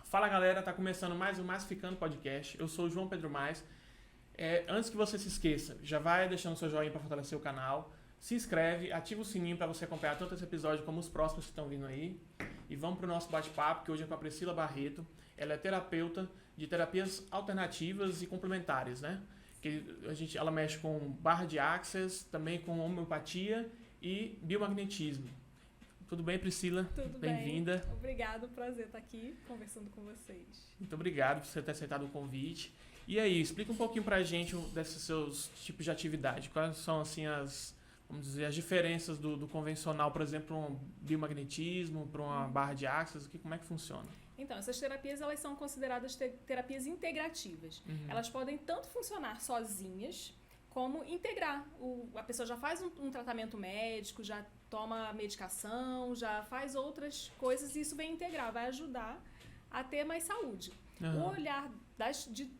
Fala galera, tá começando mais um Massificando Podcast. Eu sou o João Pedro Mais. Antes que você se esqueça, já vai deixando seu joinha para fortalecer o canal. Se inscreve, ativa o sininho para você acompanhar tanto esse episódio como os próximos que estão vindo aí. E vamos pro nosso bate-papo, que hoje é com a Priscila Barreto. Ela é terapeuta de terapias alternativas e complementares, né? Ela mexe com barra de axis, também com homeopatia e biomagnetismo. Tudo bem, Priscila? Tudo Bem-vinda. bem. Obrigado, prazer estar aqui conversando com vocês. Muito obrigado por você ter aceitado o convite. E aí, explica um pouquinho pra gente desses seus tipos de atividade. Quais são, assim, as diferenças do convencional, por exemplo, para um biomagnetismo, para uma barra de axis? Como é que funciona? Então, essas terapias, elas são consideradas terapias integrativas. Uhum. Elas podem tanto funcionar sozinhas, como integrar. A pessoa já faz um tratamento médico, já toma medicação, já faz outras coisas e isso vem integrar, vai ajudar a ter mais saúde. Uhum. O olhar de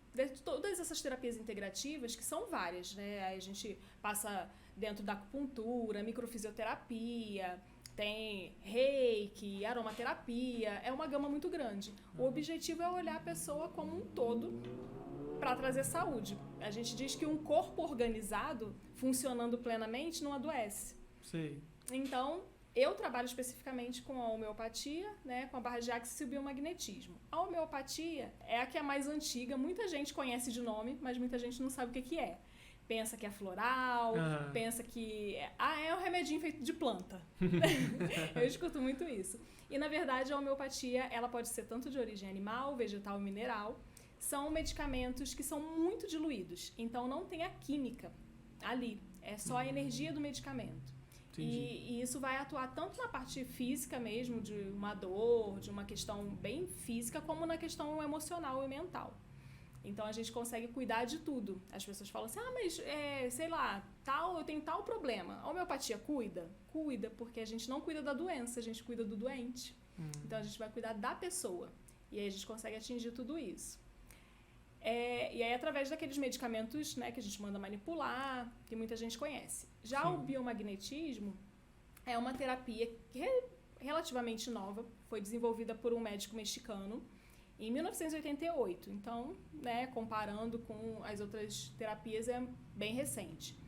todas essas terapias integrativas, que são várias, né? Aí a gente passa dentro da acupuntura, microfisioterapia, tem reiki, aromaterapia, é uma gama muito grande. O objetivo é olhar a pessoa como um todo para trazer saúde. A gente diz que um corpo organizado, funcionando plenamente, não adoece. Sei. Então, eu trabalho especificamente com a homeopatia, né, com a barra de axis e o biomagnetismo. A homeopatia é a que é mais antiga, muita gente conhece de nome, mas muita gente não sabe o que é. Pensa que é floral, pensa que é um remedinho feito de planta. Eu escuto muito isso. E, na verdade, a homeopatia ela pode ser tanto de origem animal, vegetal e mineral. São medicamentos que são muito diluídos, então não tem a química ali, é só a energia do medicamento. E isso vai atuar tanto na parte física mesmo, de uma dor, de uma questão bem física, como na questão emocional e mental. Então a gente consegue cuidar de tudo. As pessoas falam assim, mas sei lá, eu tenho tal problema. A homeopatia cuida? Cuida, porque a gente não cuida da doença, a gente cuida do doente. Então a gente vai cuidar da pessoa. E aí a gente consegue atingir tudo isso. E aí através daqueles medicamentos, né, que a gente manda manipular, que muita gente conhece. Já Sim. o biomagnetismo é uma terapia que é relativamente nova, foi desenvolvida por um médico mexicano em 1988. Então, né, comparando com as outras terapias, é bem recente.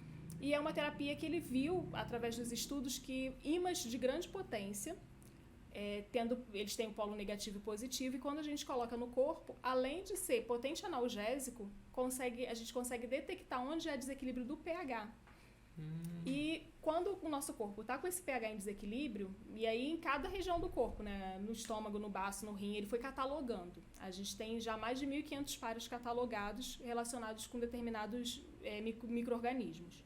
E é uma terapia que ele viu, através dos estudos, que ímãs de grande potência, eles têm o polo negativo e positivo, e quando a gente coloca no corpo, além de ser potente analgésico, a gente consegue detectar onde é desequilíbrio do pH. E quando o nosso corpo está com esse pH em desequilíbrio, e aí em cada região do corpo, né, no estômago, no baço, no rim, ele foi catalogando. A gente tem já mais de 1.500 pares catalogados relacionados com determinados micro-organismos.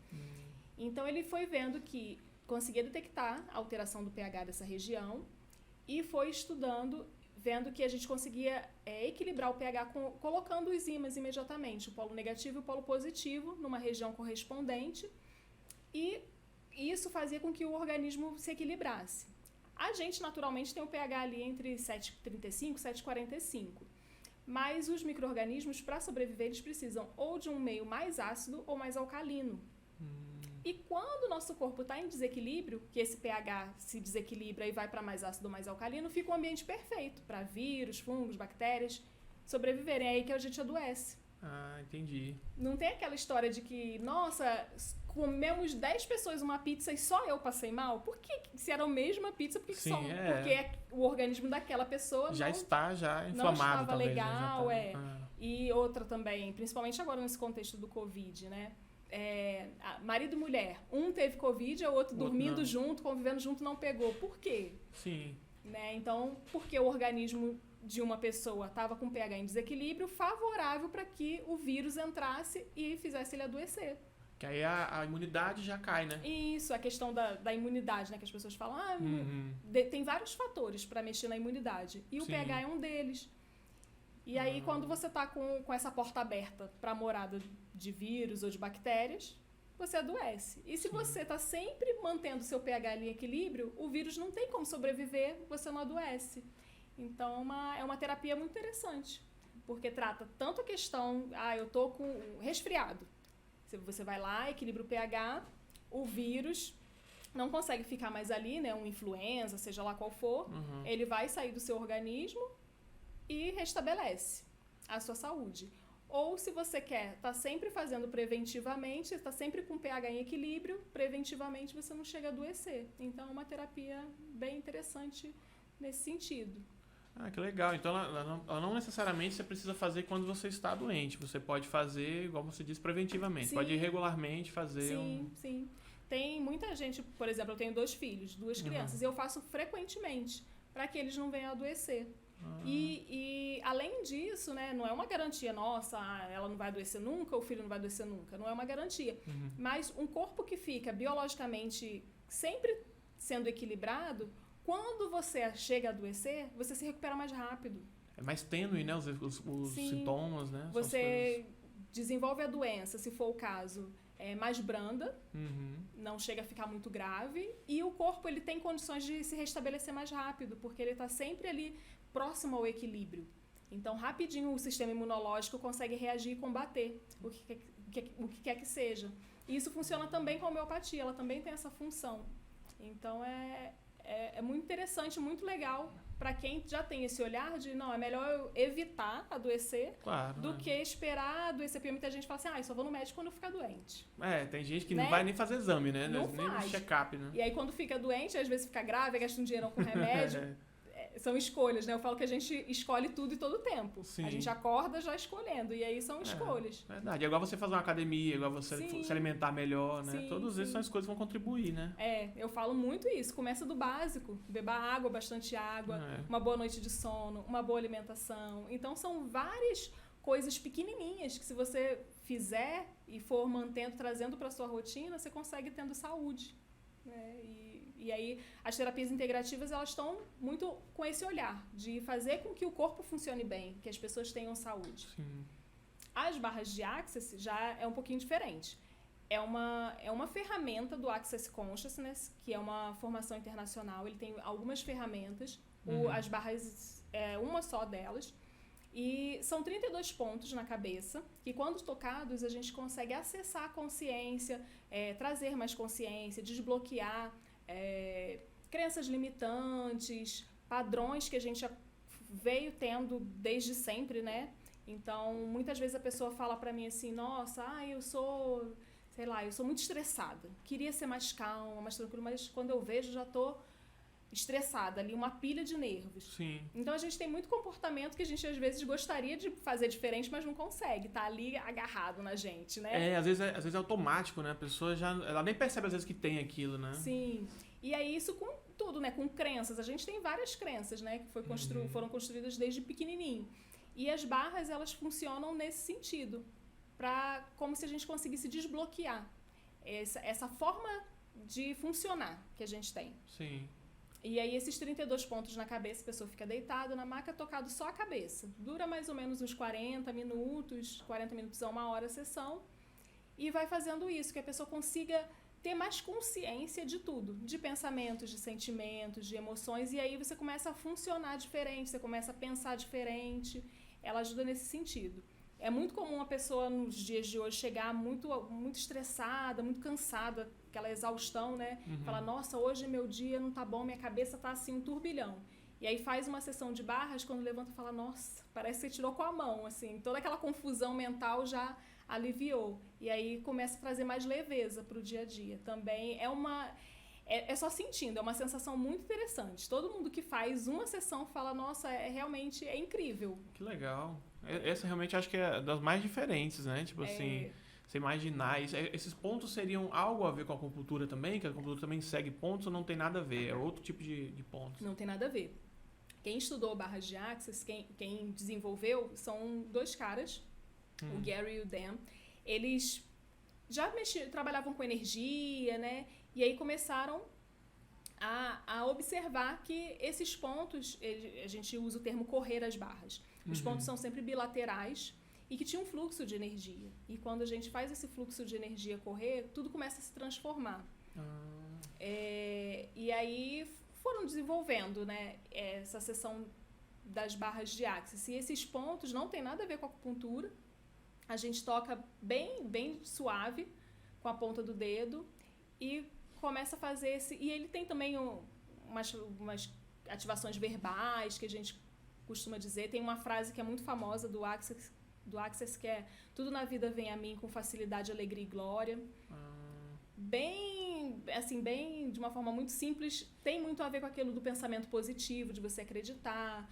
Então ele foi vendo que conseguia detectar a alteração do pH dessa região e foi estudando, vendo que a gente conseguia equilibrar o pH colocando os ímãs imediatamente, o polo negativo e o polo positivo, numa região correspondente. E isso fazia com que o organismo se equilibrasse. A gente, naturalmente, tem o pH ali entre 7,35 e 7,45. Mas os micro-organismos, para sobreviver, eles precisam ou de um meio mais ácido ou mais alcalino. E quando o nosso corpo está em desequilíbrio, que esse pH se desequilibra e vai para mais ácido ou mais alcalino, fica um ambiente perfeito para vírus, fungos, bactérias sobreviverem. É aí que a gente adoece. Ah, entendi. Não tem aquela história de que, nossa, comemos 10 pessoas uma pizza e só eu passei mal? Por que, se era a mesma pizza, por que Sim, só? Porque o organismo daquela pessoa já está inflamado, não estava talvez, legal, né? E outra também, principalmente agora nesse contexto do Covid, né? marido e mulher, um teve Covid, o outro dormindo junto, convivendo junto, não pegou. Por quê? Sim. Né? Então, porque o organismo de uma pessoa estava com pH em desequilíbrio favorável para que o vírus entrasse e fizesse ele adoecer. Que aí a imunidade já cai, né? Isso, a questão da imunidade, né? Que as pessoas falam, tem vários fatores para mexer na imunidade. E o pH é um deles. E aí, quando você está com essa porta aberta para a morada de vírus ou de bactérias, você adoece. E se você está sempre mantendo seu pH ali em equilíbrio, o vírus não tem como sobreviver, você não adoece. Então, é uma terapia muito interessante, porque trata tanto a questão, eu tô com resfriado. Você vai lá, equilibra o pH, o vírus não consegue ficar mais ali, né? Um influenza, seja lá qual for, ele vai sair do seu organismo e restabelece a sua saúde. Ou se você quer estar sempre fazendo preventivamente, está sempre com pH em equilíbrio, preventivamente você não chega a adoecer. Então, é uma terapia bem interessante nesse sentido. Que legal. Então, ela não necessariamente você precisa fazer quando você está doente. Você pode fazer, igual você disse, preventivamente. Sim. Pode ir regularmente fazer Sim. Tem muita gente, por exemplo, eu tenho 2 filhos, 2 crianças, e eu faço frequentemente para que eles não venham a adoecer. E além disso, né, não é uma garantia nossa, ela não vai adoecer nunca, o filho não vai adoecer nunca. Não é uma garantia. Mas um corpo que fica biologicamente sempre sendo equilibrado, quando você chega a adoecer, você se recupera mais rápido. É mais tênue, né? Os sintomas, né? Você desenvolve a doença, se for o caso, mais branda, não chega a ficar muito grave, e o corpo ele tem condições de se restabelecer mais rápido, porque ele está sempre ali próximo ao equilíbrio. Então, rapidinho o sistema imunológico consegue reagir e combater o que quer que seja. E isso funciona também com a homeopatia, ela também tem essa função. Então, é muito interessante, muito legal para quem já tem esse olhar de, não, é melhor eu evitar adoecer do que esperar adoecer. Porque muita gente fala assim, eu só vou no médico quando eu ficar doente. Tem gente que não vai nem fazer exame, né? Não nem faz. Check-up, né? E aí quando fica doente, às vezes fica grave, gasta um dinheirão com remédio. São escolhas, né? Eu falo que a gente escolhe tudo e todo o tempo. Sim. A gente acorda já escolhendo, e aí são escolhas. Verdade. É igual você fazer uma academia, é igual você se alimentar melhor, né? Todas essas coisas vão contribuir, né? Eu falo muito isso. Começa do básico. Beber água, bastante água, uma boa noite de sono, uma boa alimentação. Então, são várias coisas pequenininhas que se você fizer e for mantendo, trazendo para sua rotina, você consegue tendo saúde, né? E aí, as terapias integrativas, elas estão muito com esse olhar de fazer com que o corpo funcione bem, que as pessoas tenham saúde. Sim. As barras de Access já é um pouquinho diferente. É uma ferramenta do Access Consciousness, que é uma formação internacional. Ele tem algumas ferramentas, as barras é uma só delas. E são 32 pontos na cabeça, que quando tocados a gente consegue acessar a consciência, trazer mais consciência, desbloquear crenças limitantes, padrões que a gente já veio tendo desde sempre, né? Então, muitas vezes a pessoa fala pra mim assim, nossa, eu sou muito estressada, queria ser mais calma, mais tranquila, mas quando eu vejo já tô estressada ali, uma pilha de nervos. Sim. Então, a gente tem muito comportamento que a gente às vezes gostaria de fazer diferente, mas não consegue, tá ali agarrado na gente, né? Às vezes é automático, né? A pessoa ela nem percebe às vezes que tem aquilo, né? Sim. E aí isso com tudo, né? Com crenças. A gente tem várias crenças, né? Que foram construídas desde pequenininho. E as barras, elas funcionam nesse sentido. Como se a gente conseguisse desbloquear essa forma de funcionar que a gente tem. Sim. E aí, esses 32 pontos na cabeça, a pessoa fica deitada na maca, tocado só a cabeça. Dura mais ou menos uns 40 minutos a 1 hora a sessão. E vai fazendo isso, que a pessoa consiga ter mais consciência de tudo. De pensamentos, de sentimentos, de emoções. E aí você começa a funcionar diferente, você começa a pensar diferente. Ela ajuda nesse sentido. É muito comum a pessoa, nos dias de hoje, chegar muito, muito estressada, muito cansada, aquela exaustão, né? Fala, nossa, hoje meu dia não tá bom, minha cabeça tá assim, um turbilhão. E aí faz uma sessão de barras, quando levanta e fala, nossa, parece que você tirou com a mão, assim. Toda aquela confusão mental já aliviou. E aí começa a trazer mais leveza pro dia a dia. Também é só sentindo, é uma sensação muito interessante. Todo mundo que faz uma sessão fala, nossa, realmente é incrível. Que legal. Essa realmente acho que é das mais diferentes, né? Tipo assim, você imaginar isso. Esses pontos seriam algo a ver com a acupuntura também? Que a acupuntura também segue pontos ou não tem nada a ver? É outro tipo de pontos? Não tem nada a ver. Quem estudou barras de Axis, quem desenvolveu, são dois caras, o Gary e o Dan. Eles já trabalhavam com energia, né? E aí começaram a observar que esses pontos, a gente usa o termo correr as barras. Os pontos são sempre bilaterais e que tinha um fluxo de energia. E quando a gente faz esse fluxo de energia correr, tudo começa a se transformar. E aí foram desenvolvendo, né, essa seção das barras de Axis. E esses pontos não tem nada a ver com a acupuntura. A gente toca bem suave com a ponta do dedo e começa a fazer esse... E ele tem também umas ativações verbais que a gente costuma dizer. Tem uma frase que é muito famosa do Axis que é: tudo na vida vem a mim com facilidade, alegria e glória. Bem, de uma forma muito simples, tem muito a ver com aquilo do pensamento positivo, de você acreditar.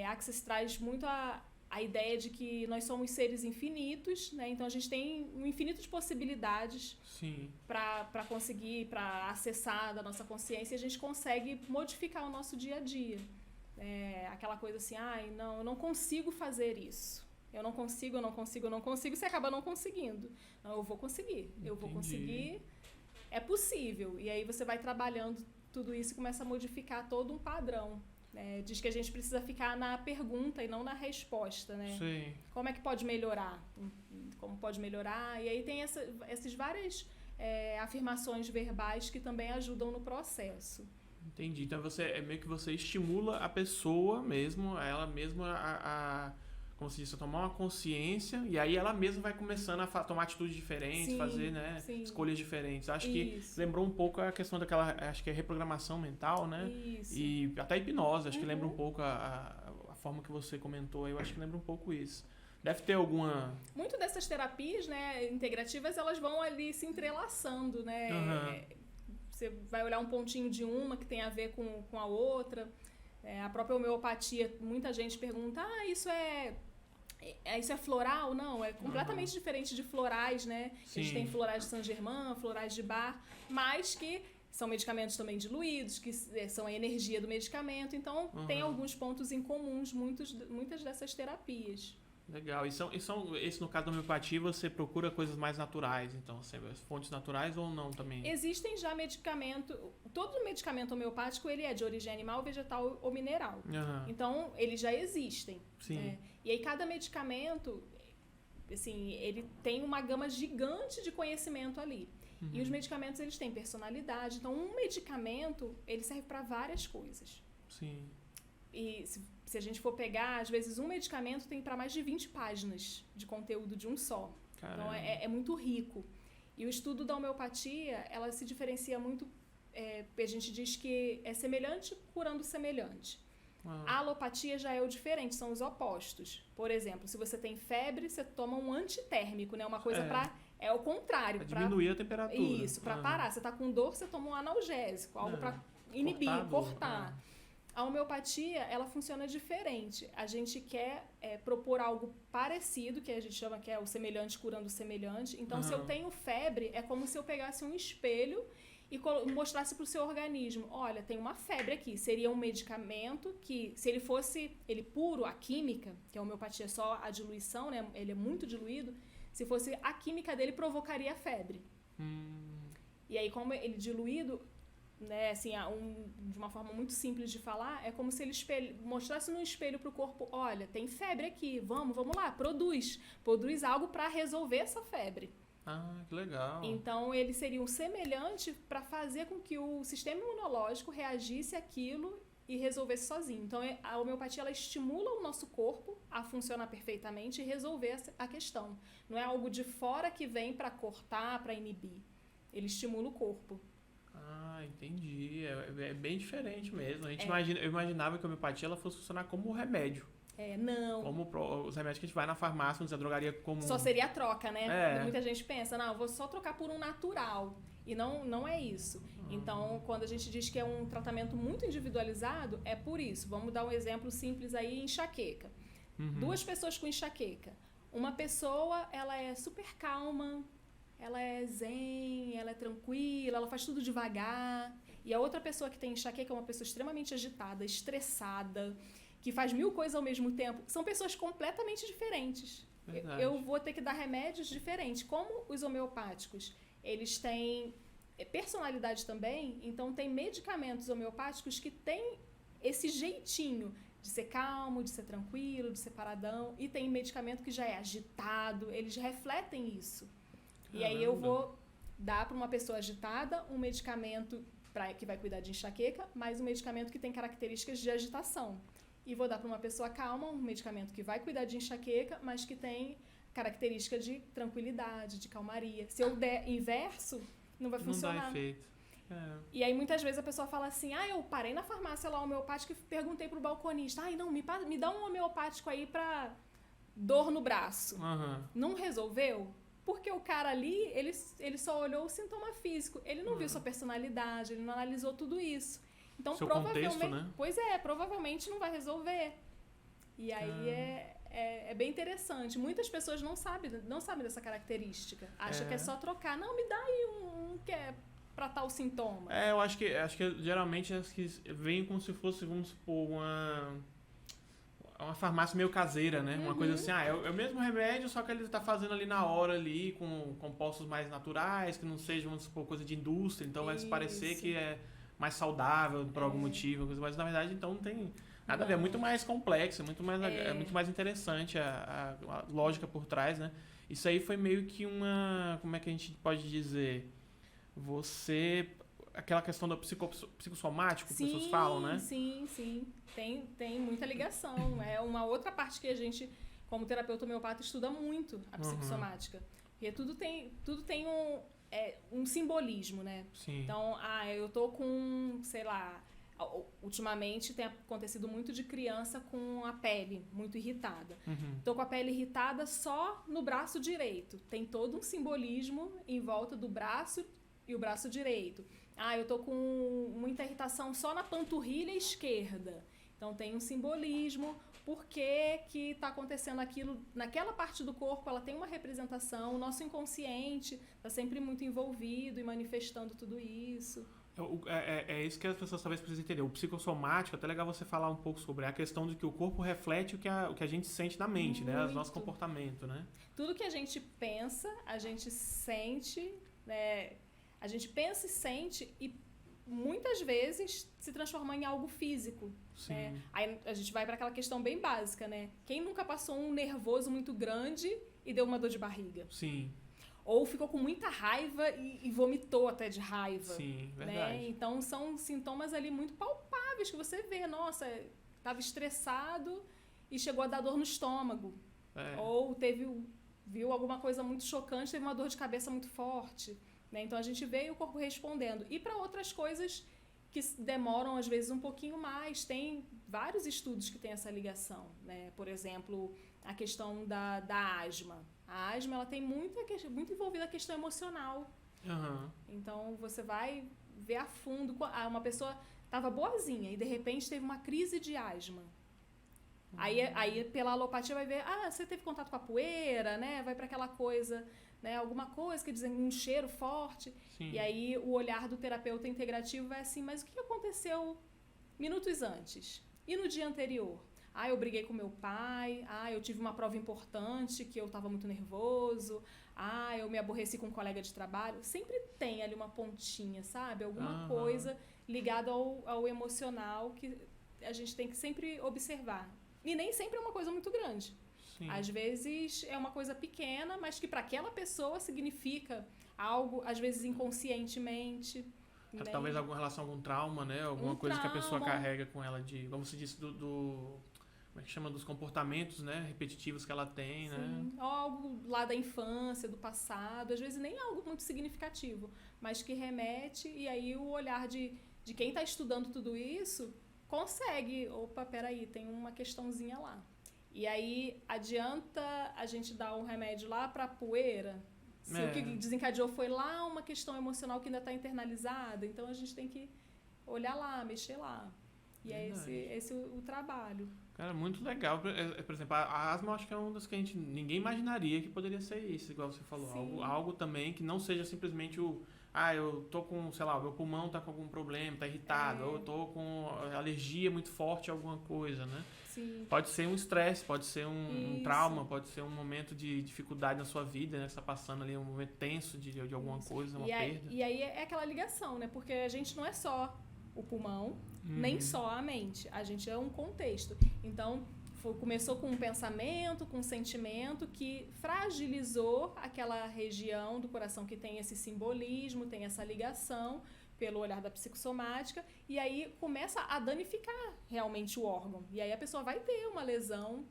Axis traz muito a ideia de que nós somos seres infinitos, né? Então a gente tem um infinito de possibilidades para conseguir, para acessar da nossa consciência, e a gente consegue modificar o nosso dia a dia. Aquela coisa assim, não, eu não consigo fazer isso. Eu não consigo, você acaba não conseguindo. Não, eu vou conseguir, vou conseguir, é possível. E aí você vai trabalhando tudo isso e começa a modificar todo um padrão. Diz que a gente precisa ficar na pergunta e não na resposta, né? Sim. Como é que pode melhorar? Como pode melhorar? E aí tem essas várias afirmações verbais que também ajudam no processo. Entendi. Então meio que você estimula a pessoa mesmo, ela mesma como se diz, a tomar uma consciência, e aí ela mesma vai começando a tomar atitudes diferentes, fazer, né, escolhas diferentes. Acho que lembrou um pouco a questão daquela, acho que é reprogramação mental, né? Isso. E até a hipnose, acho que lembra um pouco a forma que você comentou, eu acho que lembra um pouco isso. Deve ter alguma... Muito dessas terapias, né, integrativas, elas vão ali se entrelaçando, né? Você vai olhar um pontinho de uma que tem a ver com a outra. A própria homeopatia, muita gente pergunta, isso é floral? Não, é completamente diferente de florais, né? A gente tem florais de Saint-Germain, florais de Bach, mas que são medicamentos também diluídos, que são a energia do medicamento. Então, tem alguns pontos em comuns, muitas dessas terapias. Legal. Esse, no caso da homeopatia, você procura coisas mais naturais, então, fontes naturais ou não também? Existem já todo medicamento homeopático, ele é de origem animal, vegetal ou mineral. Então, eles já existem. Sim. E aí, cada medicamento, assim, ele tem uma gama gigante de conhecimento ali. E os medicamentos, eles têm personalidade. Então, um medicamento, ele serve para várias coisas. Sim. E se a gente for pegar, às vezes um medicamento tem para mais de 20 páginas de conteúdo de um só. Caramba. Então é muito rico. E o estudo da homeopatia, ela se diferencia muito, a gente diz que é semelhante curando semelhante. A alopatia já é o diferente, são os opostos. Por exemplo, se você tem febre, você toma um antitérmico, né? Uma coisa é o contrário. Pra diminuir a temperatura. Isso, para parar. Você tá com dor, você toma um analgésico, algo para inibir, cortar. A homeopatia, ela funciona diferente. A gente quer propor algo parecido, que a gente chama que é o semelhante curando o semelhante. Então, se eu tenho febre, é como se eu pegasse um espelho e mostrasse para o seu organismo, olha, tem uma febre aqui. Seria um medicamento que, se ele fosse puro, a química, que a homeopatia é só a diluição, né? Ele é muito diluído. Se fosse a química dele, provocaria febre. E aí, como ele diluído... Né, assim, de uma forma muito simples de falar, é como se ele mostrasse no espelho para o corpo, olha, tem febre aqui, vamos lá, produz algo para resolver essa febre. Que legal. Então, ele seria um semelhante para fazer com que o sistema imunológico reagisse àquilo e resolvesse sozinho. Então, a homeopatia, ela estimula o nosso corpo a funcionar perfeitamente e resolver a questão. Não é algo de fora que vem para cortar, para inibir. Ele estimula o corpo. Entendi. É bem diferente mesmo. Eu imaginava que a homeopatia ela fosse funcionar como remédio. Não. Como os remédios que a gente vai na farmácia, a drogaria comum. Só seria a troca, né? Muita gente pensa, não, eu vou só trocar por um natural. E não é isso. Então, quando a gente diz que é um tratamento muito individualizado, é por isso. Vamos dar um exemplo simples aí, enxaqueca. 2 pessoas com enxaqueca. Uma pessoa, ela é super calma, ela é zen, ela é tranquila, ela faz tudo devagar. E a outra pessoa que tem enxaqueca é uma pessoa extremamente agitada, estressada, que faz 1000 coisas ao mesmo tempo. São pessoas completamente diferentes. Eu vou ter que dar remédios diferentes. Como os homeopáticos, eles têm personalidade também, então tem medicamentos homeopáticos que têm esse jeitinho de ser calmo, de ser tranquilo, de ser paradão, e tem medicamento que já é agitado, eles refletem isso. E aí eu vou dar para uma pessoa agitada um medicamento que vai cuidar de enxaqueca, mais um medicamento que tem características de agitação. E vou dar para uma pessoa calma um medicamento que vai cuidar de enxaqueca, mas que tem característica de tranquilidade, de calmaria. Se eu der inverso, não vai funcionar. Não dá efeito. E aí muitas vezes a pessoa fala assim, eu parei na farmácia lá homeopática e perguntei pro balconista, não, me dá um homeopático aí pra dor no braço. Não resolveu? Porque o cara ali, ele só olhou o sintoma físico, ele não viu sua personalidade, ele não analisou tudo isso. Então, seu provavelmente, contexto, né? Pois provavelmente não vai resolver. E aí é bem interessante. Muitas pessoas não sabem dessa característica. Acham que é só trocar. Não, me dá aí um que é pra tal sintoma. Eu acho que geralmente vem como se fosse, vamos supor, uma farmácia meio caseira, né? Uma coisa assim, é o mesmo remédio, só que ele tá fazendo ali na hora ali, com compostos mais naturais, que não sejam, vamos supor, coisa de indústria, então vai parecer que é mais saudável por algum motivo, mas na verdade então não tem nada a ver, é muito mais complexo, é muito mais interessante a lógica por trás, né? Isso aí foi meio que como é que a gente pode dizer, aquela questão do psicossomático que as pessoas falam, né? Sim. Tem muita ligação. É uma outra parte que a gente, como terapeuta homeopata, estuda muito a psicossomática. Porque tudo tem um simbolismo, né? Sim. Então, eu tô com, sei lá, ultimamente tem acontecido muito de criança com a pele muito irritada. Tô com a pele irritada só no braço direito. Tem todo um simbolismo em volta do braço e o braço direito. Eu tô com muita irritação só na panturrilha esquerda. Então tem um simbolismo, por que está acontecendo aquilo naquela parte do corpo, ela tem uma representação, o nosso inconsciente está sempre muito envolvido e manifestando tudo isso. É isso que as pessoas talvez precisem entender. O psicossomático, até legal você falar um pouco sobre a questão de que o corpo reflete o que a gente sente na mente, né? O nosso comportamento, né? Tudo que a gente pensa, a gente sente, né? A gente pensa e sente e muitas vezes se transforma em algo físico. Sim. Né? Aí a gente vai para aquela questão bem básica, né? Quem nunca passou um nervoso muito grande e deu uma dor de barriga? Sim. Ou ficou com muita raiva e vomitou até de raiva. Sim, verdade. Né? Então são sintomas ali muito palpáveis que você vê. Nossa, estava estressado e chegou a dar dor no estômago. Ou viu alguma coisa muito chocante, teve uma dor de cabeça muito forte. Né? Então a gente vê o corpo respondendo. E para outras coisas que demoram às vezes um pouquinho mais, tem vários estudos que têm essa ligação. Né? Por exemplo, a questão da asma. A asma ela tem muito envolvida a questão emocional. Então você vai ver a fundo. Uma pessoa estava boazinha e de repente teve uma crise de asma. Aí pela alopatia vai ver, você teve contato com a poeira, né? Vai para aquela coisa, né? Alguma coisa que dizem um cheiro forte. Sim. E aí o olhar do terapeuta integrativo vai assim, mas o que aconteceu minutos antes? E no dia anterior? Eu briguei com meu pai, eu tive uma prova importante que eu estava muito nervoso, eu me aborreci com um colega de trabalho. Sempre tem ali uma pontinha, sabe? Alguma coisa ligada ao emocional que a gente tem que sempre observar. E nem sempre é uma coisa muito grande. Sim. Às vezes é uma coisa pequena, mas que para aquela pessoa significa algo, às vezes inconscientemente. Né? Talvez alguma relação com trauma, né? Alguma coisa que a pessoa carrega com ela de, como se disse, como é que chama? Dos comportamentos, né? Repetitivos que ela tem, né? Ou algo lá da infância, do passado. Às vezes nem algo muito significativo, mas que remete, e aí o olhar de quem está estudando tudo isso consegue, peraí, tem uma questãozinha lá. E aí adianta a gente dar um remédio lá para a poeira? Se o que desencadeou foi lá uma questão emocional que ainda está internalizada, então a gente tem que olhar lá, mexer lá. E é esse o trabalho. Cara, muito legal. Por exemplo, a asma eu acho que é uma das que ninguém imaginaria que poderia ser isso, igual você falou. Algo também que não seja simplesmente eu tô com, sei lá, meu pulmão tá com algum problema, tá irritado, ou eu tô com alergia muito forte a alguma coisa, né? Sim. Pode ser um estresse, pode ser um trauma, pode ser um momento de dificuldade na sua vida, né? Você tá passando ali um momento tenso de alguma coisa, uma perda. E aí é aquela ligação, né? Porque a gente não é só o pulmão, nem só a mente. A gente é um contexto. Então, começou com um pensamento, com um sentimento que fragilizou aquela região do coração que tem esse simbolismo, tem essa ligação pelo olhar da psicossomática, e aí começa a danificar realmente o órgão. E aí a pessoa vai ter uma lesão,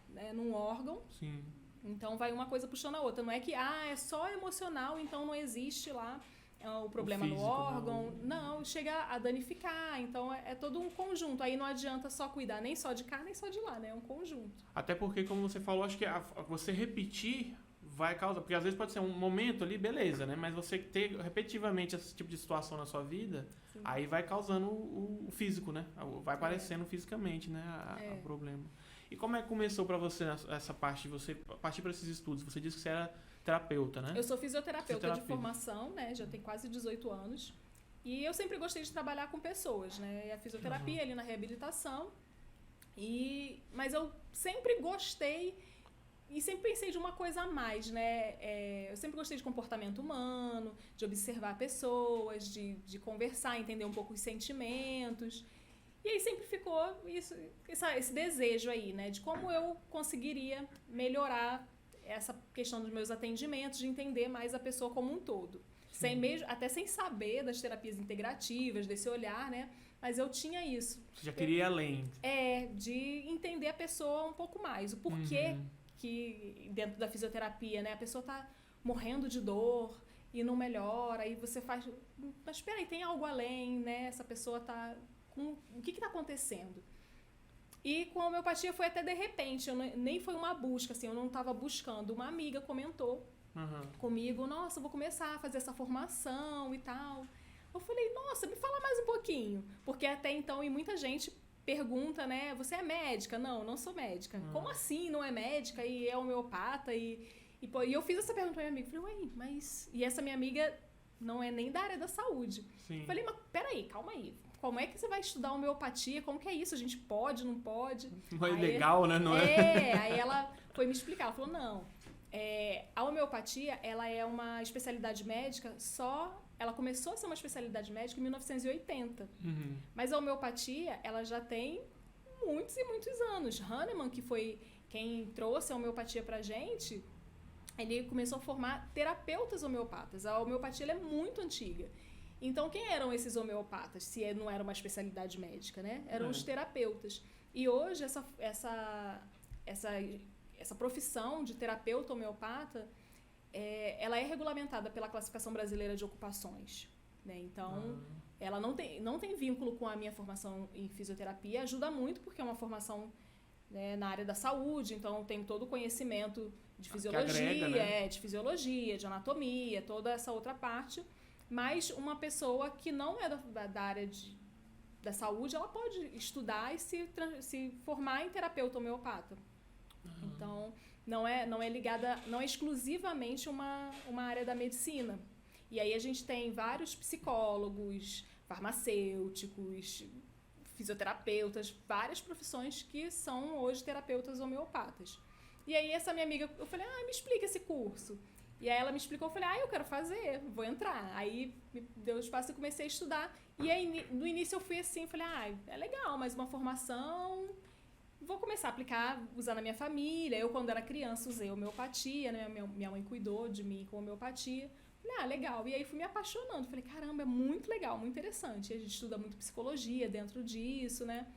né, num órgão. Sim. Então vai uma coisa puxando a outra. Não é que é só emocional, então não existe lá o problema físico, no órgão. Não, chega a danificar. Então é todo um conjunto. Aí não adianta só cuidar nem só de cá, nem só de lá, né? É um conjunto. Até porque, como você falou, acho que você repetir vai causar... Porque às vezes pode ser um momento ali, beleza, né? Mas você ter repetitivamente esse tipo de situação na sua vida, sim, aí vai causando o físico, né? Vai aparecendo fisicamente, né? O problema. E como é que começou pra você essa parte de você partir para esses estudos? Você disse que você era terapeuta, né? Eu sou fisioterapeuta de formação, né? Já tem quase 18 anos. E eu sempre gostei de trabalhar com pessoas, né? E a fisioterapia ali na reabilitação. Mas eu sempre gostei e sempre pensei de uma coisa a mais, né? Eu sempre gostei de comportamento humano, de observar pessoas, de conversar, entender um pouco os sentimentos. E aí sempre ficou esse desejo aí, né? De como eu conseguiria melhorar essa questão dos meus atendimentos, de entender mais a pessoa como um todo. Até sem saber das terapias integrativas, desse olhar, né? Mas eu tinha isso. Você já queria ir além. De entender a pessoa um pouco mais. O porquê que dentro da fisioterapia, né? A pessoa tá morrendo de dor e não melhora, aí você faz... Mas espera aí, tem algo além, né? Essa pessoa tá... O que está acontecendo? E com a homeopatia foi até de repente, nem foi uma busca, assim, eu não estava buscando. Uma amiga comentou comigo, nossa, eu vou começar a fazer essa formação e tal. Eu falei, nossa, me fala mais um pouquinho. Porque até então, e muita gente pergunta, né, você é médica? Não, não sou médica. Como assim não é médica e é homeopata? E eu fiz essa pergunta pra minha amiga, falei, ué, mas... E essa minha amiga não é nem da área da saúde. Sim. Falei, mas peraí, calma aí. Como é que você vai estudar homeopatia? Como que é isso? A gente pode, não pode? Não é legal, né? Não é? Aí ela foi me explicar. Ela falou, não, a homeopatia, ela é uma especialidade médica ela começou a ser uma especialidade médica em 1980. Mas a homeopatia, ela já tem muitos e muitos anos. Hahnemann, que foi quem trouxe a homeopatia pra gente, ele começou a formar terapeutas homeopatas. A homeopatia, ela é muito antiga. Então, quem eram esses homeopatas, se não era uma especialidade médica, né? Eram os terapeutas. E hoje, essa profissão de terapeuta homeopata, ela é regulamentada pela Classificação Brasileira de Ocupações, né? Então, ela não tem vínculo com a minha formação em fisioterapia. Ajuda muito, porque é uma formação, né, na área da saúde, então tem todo o conhecimento de fisiologia, agrega, né? de fisiologia, de anatomia, toda essa outra parte. Mas uma pessoa que não é da área da saúde, ela pode estudar e se formar em terapeuta homeopata. Então, não é ligada, não é exclusivamente uma área da medicina. E aí a gente tem vários psicólogos, farmacêuticos, fisioterapeutas, várias profissões que são hoje terapeutas homeopatas. E aí essa minha amiga, eu falei, me explica esse curso. E aí ela me explicou, eu falei, eu quero fazer, vou entrar. Aí me deu espaço e comecei a estudar. E aí no início eu fui assim, falei, é legal, mas uma formação, vou começar a aplicar, usar na minha família. Eu, quando era criança, usei homeopatia, né? Minha mãe cuidou de mim com homeopatia. Falei, legal. E aí fui me apaixonando. Falei, caramba, é muito legal, muito interessante. E a gente estuda muito psicologia dentro disso, né?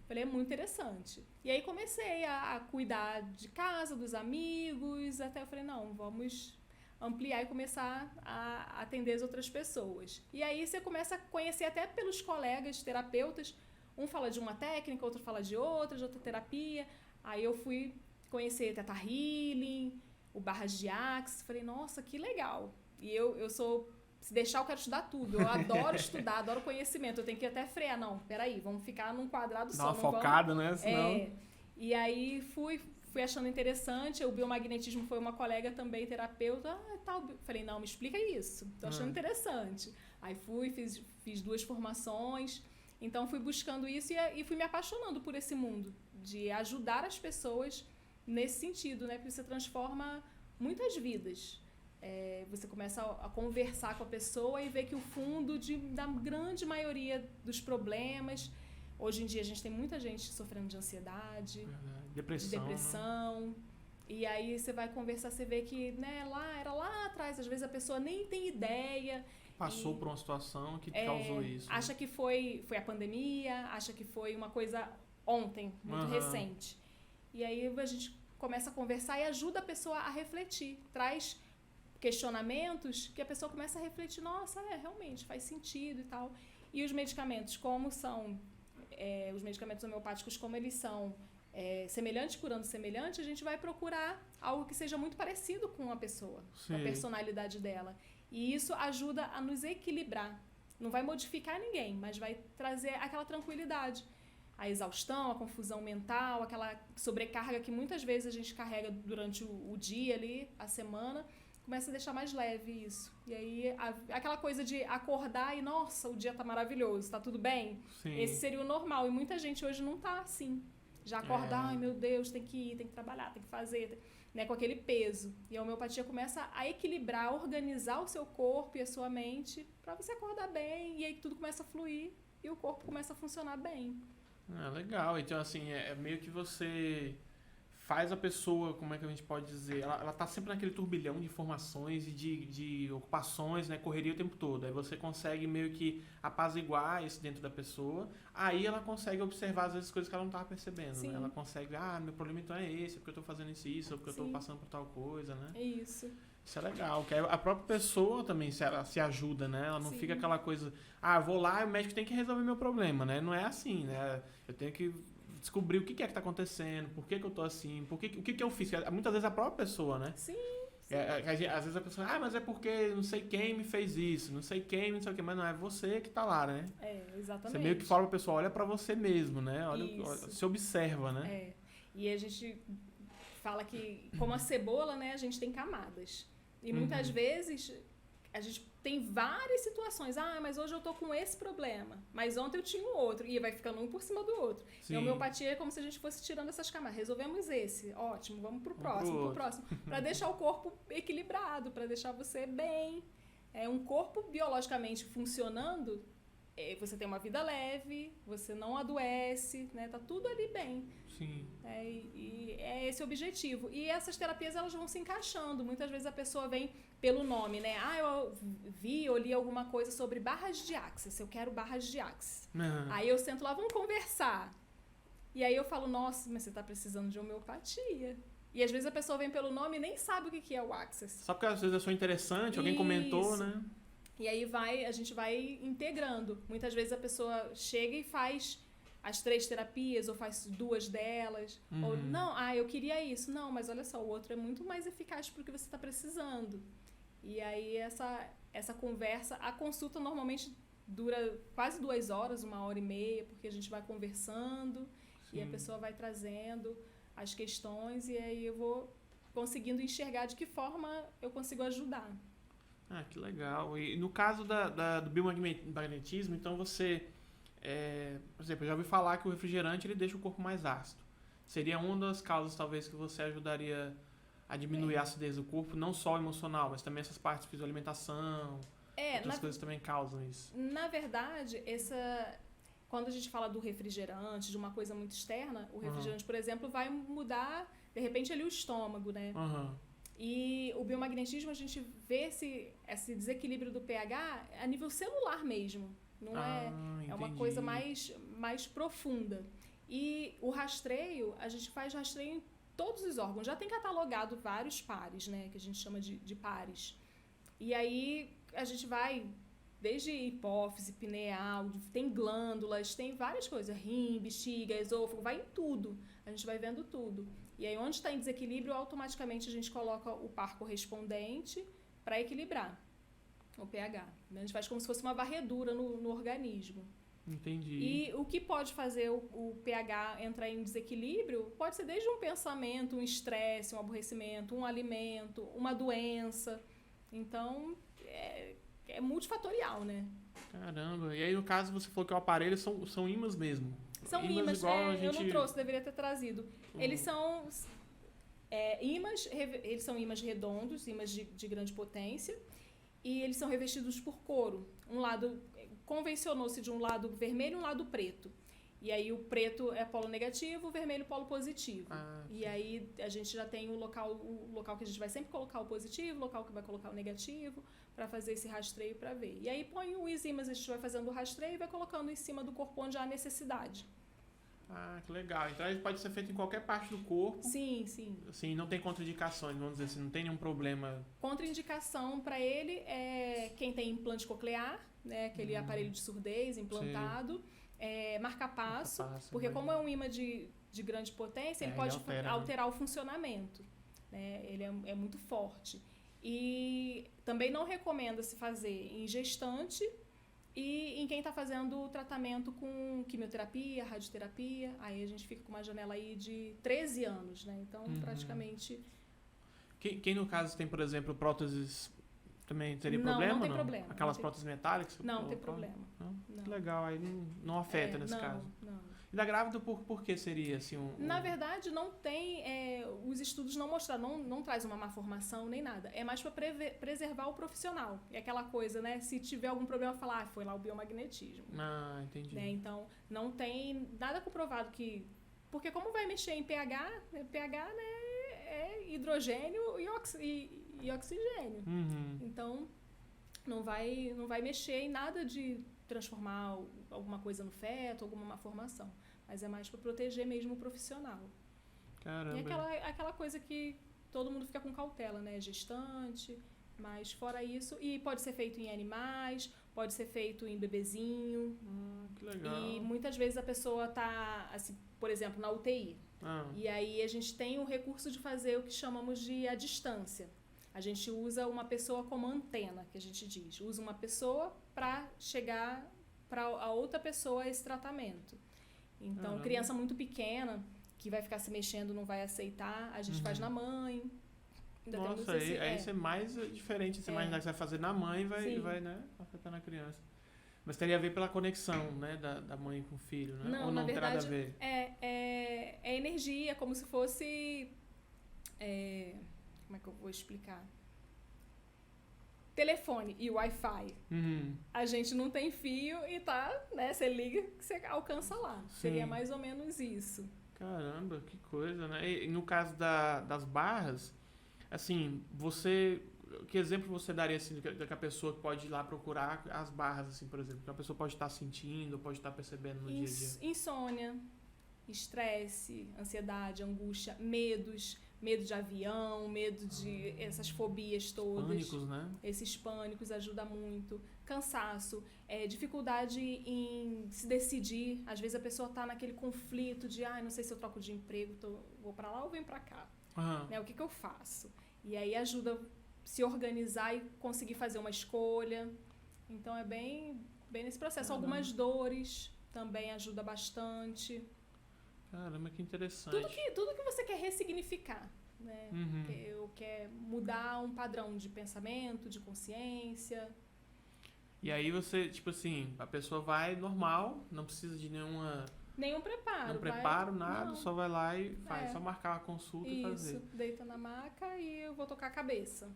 Falei, é muito interessante. E aí comecei a cuidar de casa, dos amigos, até eu falei, não, vamos ampliar e começar a atender as outras pessoas. E aí você começa a conhecer até pelos colegas terapeutas, um fala de uma técnica, outro fala de outra terapia. Aí eu fui conhecer Theta Healing, o Barras de Axis, falei, nossa, que legal. E eu sou, se deixar eu quero estudar tudo, eu adoro estudar, adoro conhecimento, eu tenho que até frear, não, peraí, vamos ficar num quadrado só. Dá uma focada, né? Senão... E aí fui achando interessante, o biomagnetismo foi uma colega também, terapeuta, tal. Falei, não, me explica isso, tô achando interessante. Aí fiz 2 formações, então fui buscando isso e fui me apaixonando por esse mundo, de ajudar as pessoas nesse sentido, né? Porque você transforma muitas vidas. Você começa a conversar com a pessoa e ver que o fundo da grande maioria dos problemas... Hoje em dia a gente tem muita gente sofrendo de ansiedade, depressão. Né? E aí você vai conversar, você vê que era lá atrás, às vezes a pessoa nem tem ideia. Passou por uma situação que causou isso. Acha que foi a pandemia, acha que foi uma coisa ontem, muito recente. E aí a gente começa a conversar e ajuda a pessoa a refletir. Traz questionamentos que a pessoa começa a refletir, nossa, realmente faz sentido e tal. E os medicamentos, como são... os medicamentos homeopáticos, como eles são semelhantes curando semelhante, a gente vai procurar algo que seja muito parecido com a pessoa, com a personalidade dela. E isso ajuda a nos equilibrar. Não vai modificar ninguém, mas vai trazer aquela tranquilidade. A exaustão, a confusão mental, aquela sobrecarga que muitas vezes a gente carrega durante o dia ali, a semana, começa a deixar mais leve isso. E aí, aquela coisa de acordar e, nossa, o dia tá maravilhoso, tá tudo bem? Sim. Esse seria o normal. E muita gente hoje não tá assim. Já acordar, ai meu Deus, tem que ir, tem que trabalhar, tem que fazer, né, com aquele peso. E a homeopatia começa a equilibrar, a organizar o seu corpo e a sua mente para você acordar bem. E aí tudo começa a fluir e o corpo começa a funcionar bem. Legal. Então, assim, é meio que você... faz a pessoa, como é que a gente pode dizer, ela tá sempre naquele turbilhão de informações e de ocupações, né, correria o tempo todo. Aí você consegue meio que apaziguar isso dentro da pessoa, aí ela consegue observar às vezes coisas que ela não tava percebendo, né? Ela consegue, meu problema então é esse, porque eu tô fazendo isso, ou porque eu tô passando por tal coisa, né? É isso. Isso é legal, que a própria pessoa também se ajuda, né? Ela não fica aquela coisa, eu vou lá e o médico tem que resolver meu problema, né? Não é assim, né? Eu tenho que descobrir o que é que tá acontecendo, por que eu tô assim, o que eu fiz. Muitas vezes a própria pessoa, né? Sim. Às vezes a pessoa, mas é porque não sei quem me fez isso, não sei quem, não sei o que, mas não é você que tá lá, né? Exatamente. Você meio que fala pra pessoa, olha pra você mesmo, né? Olha, se observa, né? E a gente fala que, como a cebola, né, a gente tem camadas. E muitas vezes a gente tem várias situações. Mas hoje eu tô com esse problema, mas ontem eu tinha um outro. E vai ficando um por cima do outro. Sim. E a homeopatia é como se a gente fosse tirando essas camadas. Resolvemos esse, ótimo, vamos pro próximo. Para deixar o corpo equilibrado, para deixar você bem. Um corpo biologicamente funcionando, você tem uma vida leve, você não adoece, né? Tá tudo ali bem. Sim. E é esse o objetivo. E essas terapias, elas vão se encaixando. Muitas vezes a pessoa vem pelo nome, né? Eu vi ou li alguma coisa sobre barras de axis. Eu quero barras de axis. Aí eu sento lá, vamos conversar. E aí eu falo, nossa, mas você tá precisando de homeopatia. E às vezes a pessoa vem pelo nome e nem sabe o que é o axis. Só porque às vezes achou interessante, alguém comentou, né? E aí a gente vai integrando. Muitas vezes a pessoa chega e faz as 3 terapias, ou faz 2 delas. Ou, não, eu queria isso. Não, mas olha só, o outro é muito mais eficaz para o que você está precisando. E aí essa conversa, a consulta normalmente dura quase 2 horas, 1h30, porque a gente vai conversando. Sim. E a pessoa vai trazendo as questões e aí eu vou conseguindo enxergar de que forma eu consigo ajudar. Que legal. E no caso do biomagnetismo, então você... por exemplo, eu já ouvi falar que o refrigerante ele deixa o corpo mais ácido. Seria uma das causas, talvez, que você ajudaria a diminuir a acidez do corpo, não só emocional, mas também essas partes de alimentação, outras coisas também causam isso. Na verdade, quando a gente fala do refrigerante, de uma coisa muito externa, o refrigerante, por exemplo, vai mudar, de repente, ali o estômago, né? E o biomagnetismo, a gente vê esse desequilíbrio do pH a nível celular mesmo. Não é uma coisa mais profunda. E o rastreio, a gente faz rastreio em todos os órgãos. Já tem catalogado vários pares, né? Que a gente chama de pares. E aí a gente vai desde hipófise, pineal, tem glândulas, tem várias coisas. Rim, bexiga, esôfago, vai em tudo. A gente vai vendo tudo. E aí onde está em desequilíbrio, automaticamente a gente coloca o par correspondente para equilibrar o pH. A gente faz como se fosse uma varredura no organismo. Entendi. E o que pode fazer o pH entrar em desequilíbrio pode ser desde um pensamento, um estresse, um aborrecimento, um alimento, uma doença. Então, é multifatorial, né? Caramba. E aí, no caso, você falou que o aparelho são ímãs mesmo. São ímãs, igual a gente... eu não trouxe, deveria ter trazido. Eles são ímãs, eles são ímãs redondos, ímãs de grande potência, e eles são revestidos por couro. Um lado, convencionou-se de um lado vermelho e um lado preto. E aí o preto é polo negativo, o vermelho polo positivo. E aí a gente já tem o local que a gente vai sempre colocar o positivo, o local que vai colocar o negativo, para fazer esse rastreio para ver. E aí põe os ímãs, a gente vai fazendo o rastreio e vai colocando em cima do corpo onde há necessidade. Que legal. Então ele pode ser feito em qualquer parte do corpo. Sim, sim. Assim, não tem contraindicações, vamos dizer assim, não tem nenhum problema. Contraindicação para ele é quem tem implante coclear, né, aquele aparelho de surdez implantado, marca-passo, porque como é um ímã de grande potência, ele pode alterar o funcionamento. Né? Ele é muito forte. E também não recomenda-se fazer em gestante e em quem está fazendo o tratamento com quimioterapia, radioterapia. Aí a gente fica com uma janela aí de 13 anos, né? Então, praticamente... Quem no caso tem, por exemplo, próteses, também teria problema? Não tem problema. Aquelas próteses metálicas? Não tem problema. Que legal, aí não afeta nesse caso. Não. E da grávida, por que seria assim? Na verdade, não tem. Os estudos não mostraram, não traz uma má formação nem nada. É mais para preservar o profissional. É aquela coisa, né? Se tiver algum problema, falar, foi lá o biomagnetismo. Entendi. Né? Então, não tem nada comprovado que. Porque, como vai mexer em pH, pH né, é hidrogênio e oxigênio. Então, não vai mexer em nada de transformar alguma coisa no feto, alguma má formação. Mas é mais para proteger mesmo o profissional. Caramba. E aquela coisa que todo mundo fica com cautela, né? Gestante, mas fora isso... E pode ser feito em animais, pode ser feito em bebezinho. Que legal. E muitas vezes a pessoa está, assim, por exemplo, na UTI. E aí a gente tem o recurso de fazer o que chamamos de a distância. A gente usa uma pessoa como antena, que a gente diz. Usa uma pessoa para chegar para a outra pessoa esse tratamento. Então, criança muito pequena, que vai ficar se mexendo, não vai aceitar, a gente faz na mãe. Nossa, aí isso é mais diferente. Você imaginar que você vai fazer na mãe e vai né, afetar na criança. Mas teria a ver pela conexão, né, da mãe com o filho, né? Não, ou não na verdade, tem nada a ver? É energia, como se fosse... como é que eu vou explicar? Telefone e Wi-Fi. A gente não tem fio e né? Você liga que você alcança lá. Sim. Seria mais ou menos isso. Caramba, que coisa, né? E no caso das barras, assim, que exemplo você daria assim, que a pessoa pode ir lá procurar as barras, assim, por exemplo? Que a pessoa pode estar sentindo, pode estar percebendo no dia a dia? Insônia, estresse, ansiedade, angústia, medo de avião, medo de essas fobias todas. Pânicos, né? Esses pânicos ajudam muito. Cansaço, dificuldade em se decidir. Às vezes a pessoa está naquele conflito de, não sei se eu troco de emprego, vou para lá ou venho para cá. Né? O que eu faço? E aí ajuda se organizar e conseguir fazer uma escolha. Então é bem nesse processo. Algumas dores também ajuda bastante. Caramba, que interessante. Tudo que você quer ressignificar, né? Quer mudar um padrão de pensamento, de consciência. E aí você, tipo assim, a pessoa vai normal, não precisa de nenhum preparo. Não preparo, nada, só vai lá e faz. Só marcar a consulta e fazer. Isso, deita na maca e eu vou tocar a cabeça.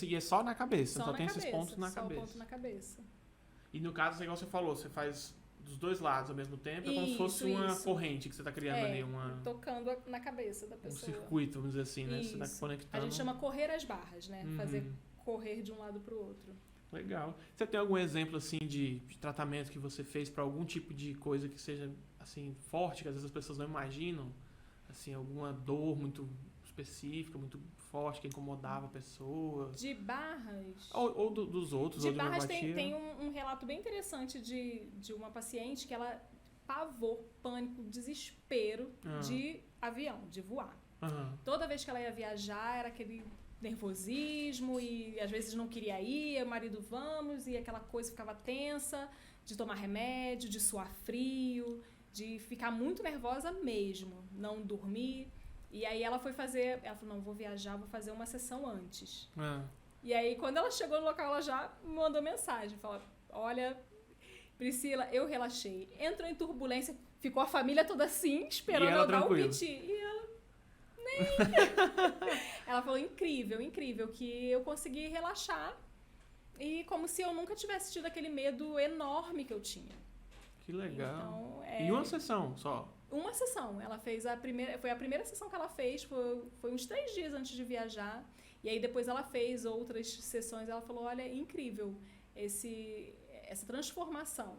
E é só na cabeça, só tem cabeça, esses pontos na só cabeça. Ponto na cabeça. E no caso, igual você falou, você faz dos dois lados ao mesmo tempo, é como se fosse uma corrente que você está criando ali. Tocando na cabeça da pessoa. Um circuito, vamos dizer assim, né? Você está conectando. A gente chama correr as barras, né? Fazer correr de um lado para o outro. Legal. Você tem algum exemplo, assim, de tratamento que você fez para algum tipo de coisa que seja, assim, forte, que às vezes as pessoas não imaginam? Assim, alguma dor muito específica, muito forte, que incomodava a pessoa? De barras? Ou dos outros, de ou de barras tem um relato bem interessante de uma paciente que ela pavor, pânico, desespero de avião, de voar. Toda vez que ela ia viajar, era aquele nervosismo e às vezes não queria ir, o marido vamos, e aquela coisa ficava tensa, de tomar remédio, de suar frio, de ficar muito nervosa mesmo, não dormir. E aí ela falou, não, vou viajar, vou fazer uma sessão antes. E aí quando ela chegou no local, ela já me mandou mensagem, falou, olha, Priscila, eu relaxei. Entrou em turbulência, ficou a família toda assim, esperando eu dar o piti. E ela nem... Ela falou, incrível, incrível, que eu consegui relaxar. E como se eu nunca tivesse tido aquele medo enorme que eu tinha. Que legal. Então, E uma sessão só? Uma sessão. Ela fez foi a primeira sessão que ela fez, foi uns 3 dias antes de viajar. E aí depois ela fez outras sessões. Ela falou, olha, incrível essa transformação.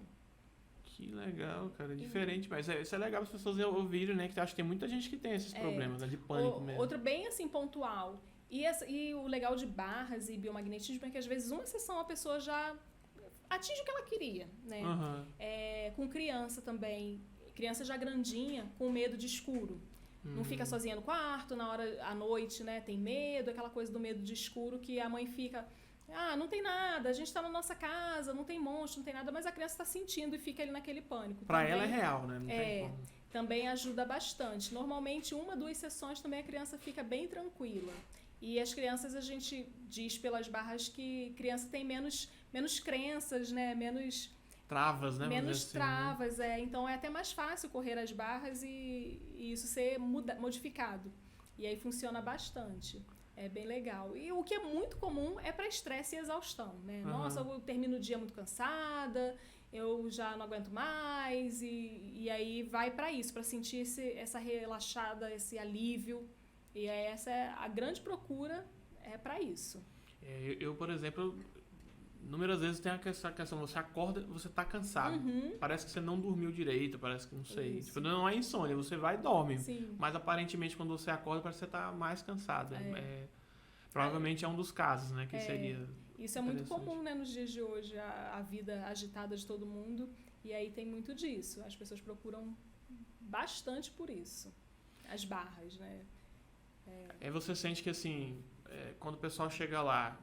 Que legal, cara. Diferente, mas isso é legal as pessoas ouvirem, né? Que acho que tem muita gente que tem esses problemas, né? De pânico mesmo. Outro bem, assim, pontual. E o legal de barras e biomagnetismo é que às vezes uma sessão a pessoa já atinge o que ela queria, né? Com criança também. Criança já grandinha, com medo de escuro. Não fica sozinha no quarto, à noite, né? Tem medo, aquela coisa do medo de escuro que a mãe fica... não tem nada, a gente tá na nossa casa, não tem monstro, não tem nada, mas a criança tá sentindo e fica ali naquele pânico. Pra ela é real, né? Não tem como. Também ajuda bastante. Normalmente, 1, 2 sessões também a criança fica bem tranquila. E as crianças, a gente diz pelas barras que criança tem menos crenças, né? Menos travas, né? Menos travas, né? Então é até mais fácil correr as barras e isso ser modificado. E aí funciona bastante. É bem legal. E o que é muito comum é para estresse e exaustão, né? Nossa, eu termino o dia muito cansada, eu já não aguento mais, e aí vai para isso, para sentir essa relaxada, esse alívio. E essa é a grande procura, é para isso. Eu, por exemplo, inúmeras vezes tem essa questão, você acorda, você tá cansado. Parece que você não dormiu direito, parece que não sei. Tipo, não é insônia, você vai e dorme. Sim. Mas aparentemente quando você acorda, parece que você tá mais cansado. Provavelmente é um dos casos, né? Que seria. Isso é muito comum, né, nos dias de hoje, a vida agitada de todo mundo. E aí tem muito disso. As pessoas procuram bastante por isso. As barras, né? Você sente que, assim, quando o pessoal chega lá,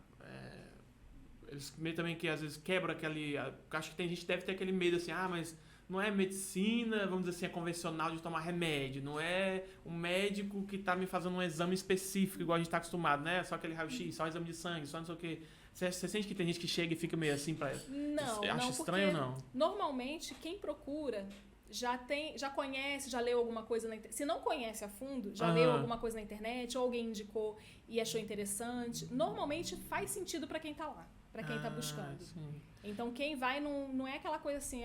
eles meio também que às vezes quebram aquele... Acho que tem gente que deve ter aquele medo assim, mas não é medicina, vamos dizer assim, é convencional de tomar remédio, não é um médico que tá me fazendo um exame específico, igual a gente tá acostumado, né? Só aquele raio-x, só exame de sangue, só não sei o quê. Você sente que tem gente que chega e fica meio assim pra... Acha estranho ou não? Normalmente, quem procura... já conhece, já leu alguma coisa na internet. Se não conhece a fundo, já leu alguma coisa na internet, ou alguém indicou e achou interessante. Normalmente faz sentido para quem tá lá, para quem tá buscando. Sim. Então quem vai não é aquela coisa assim,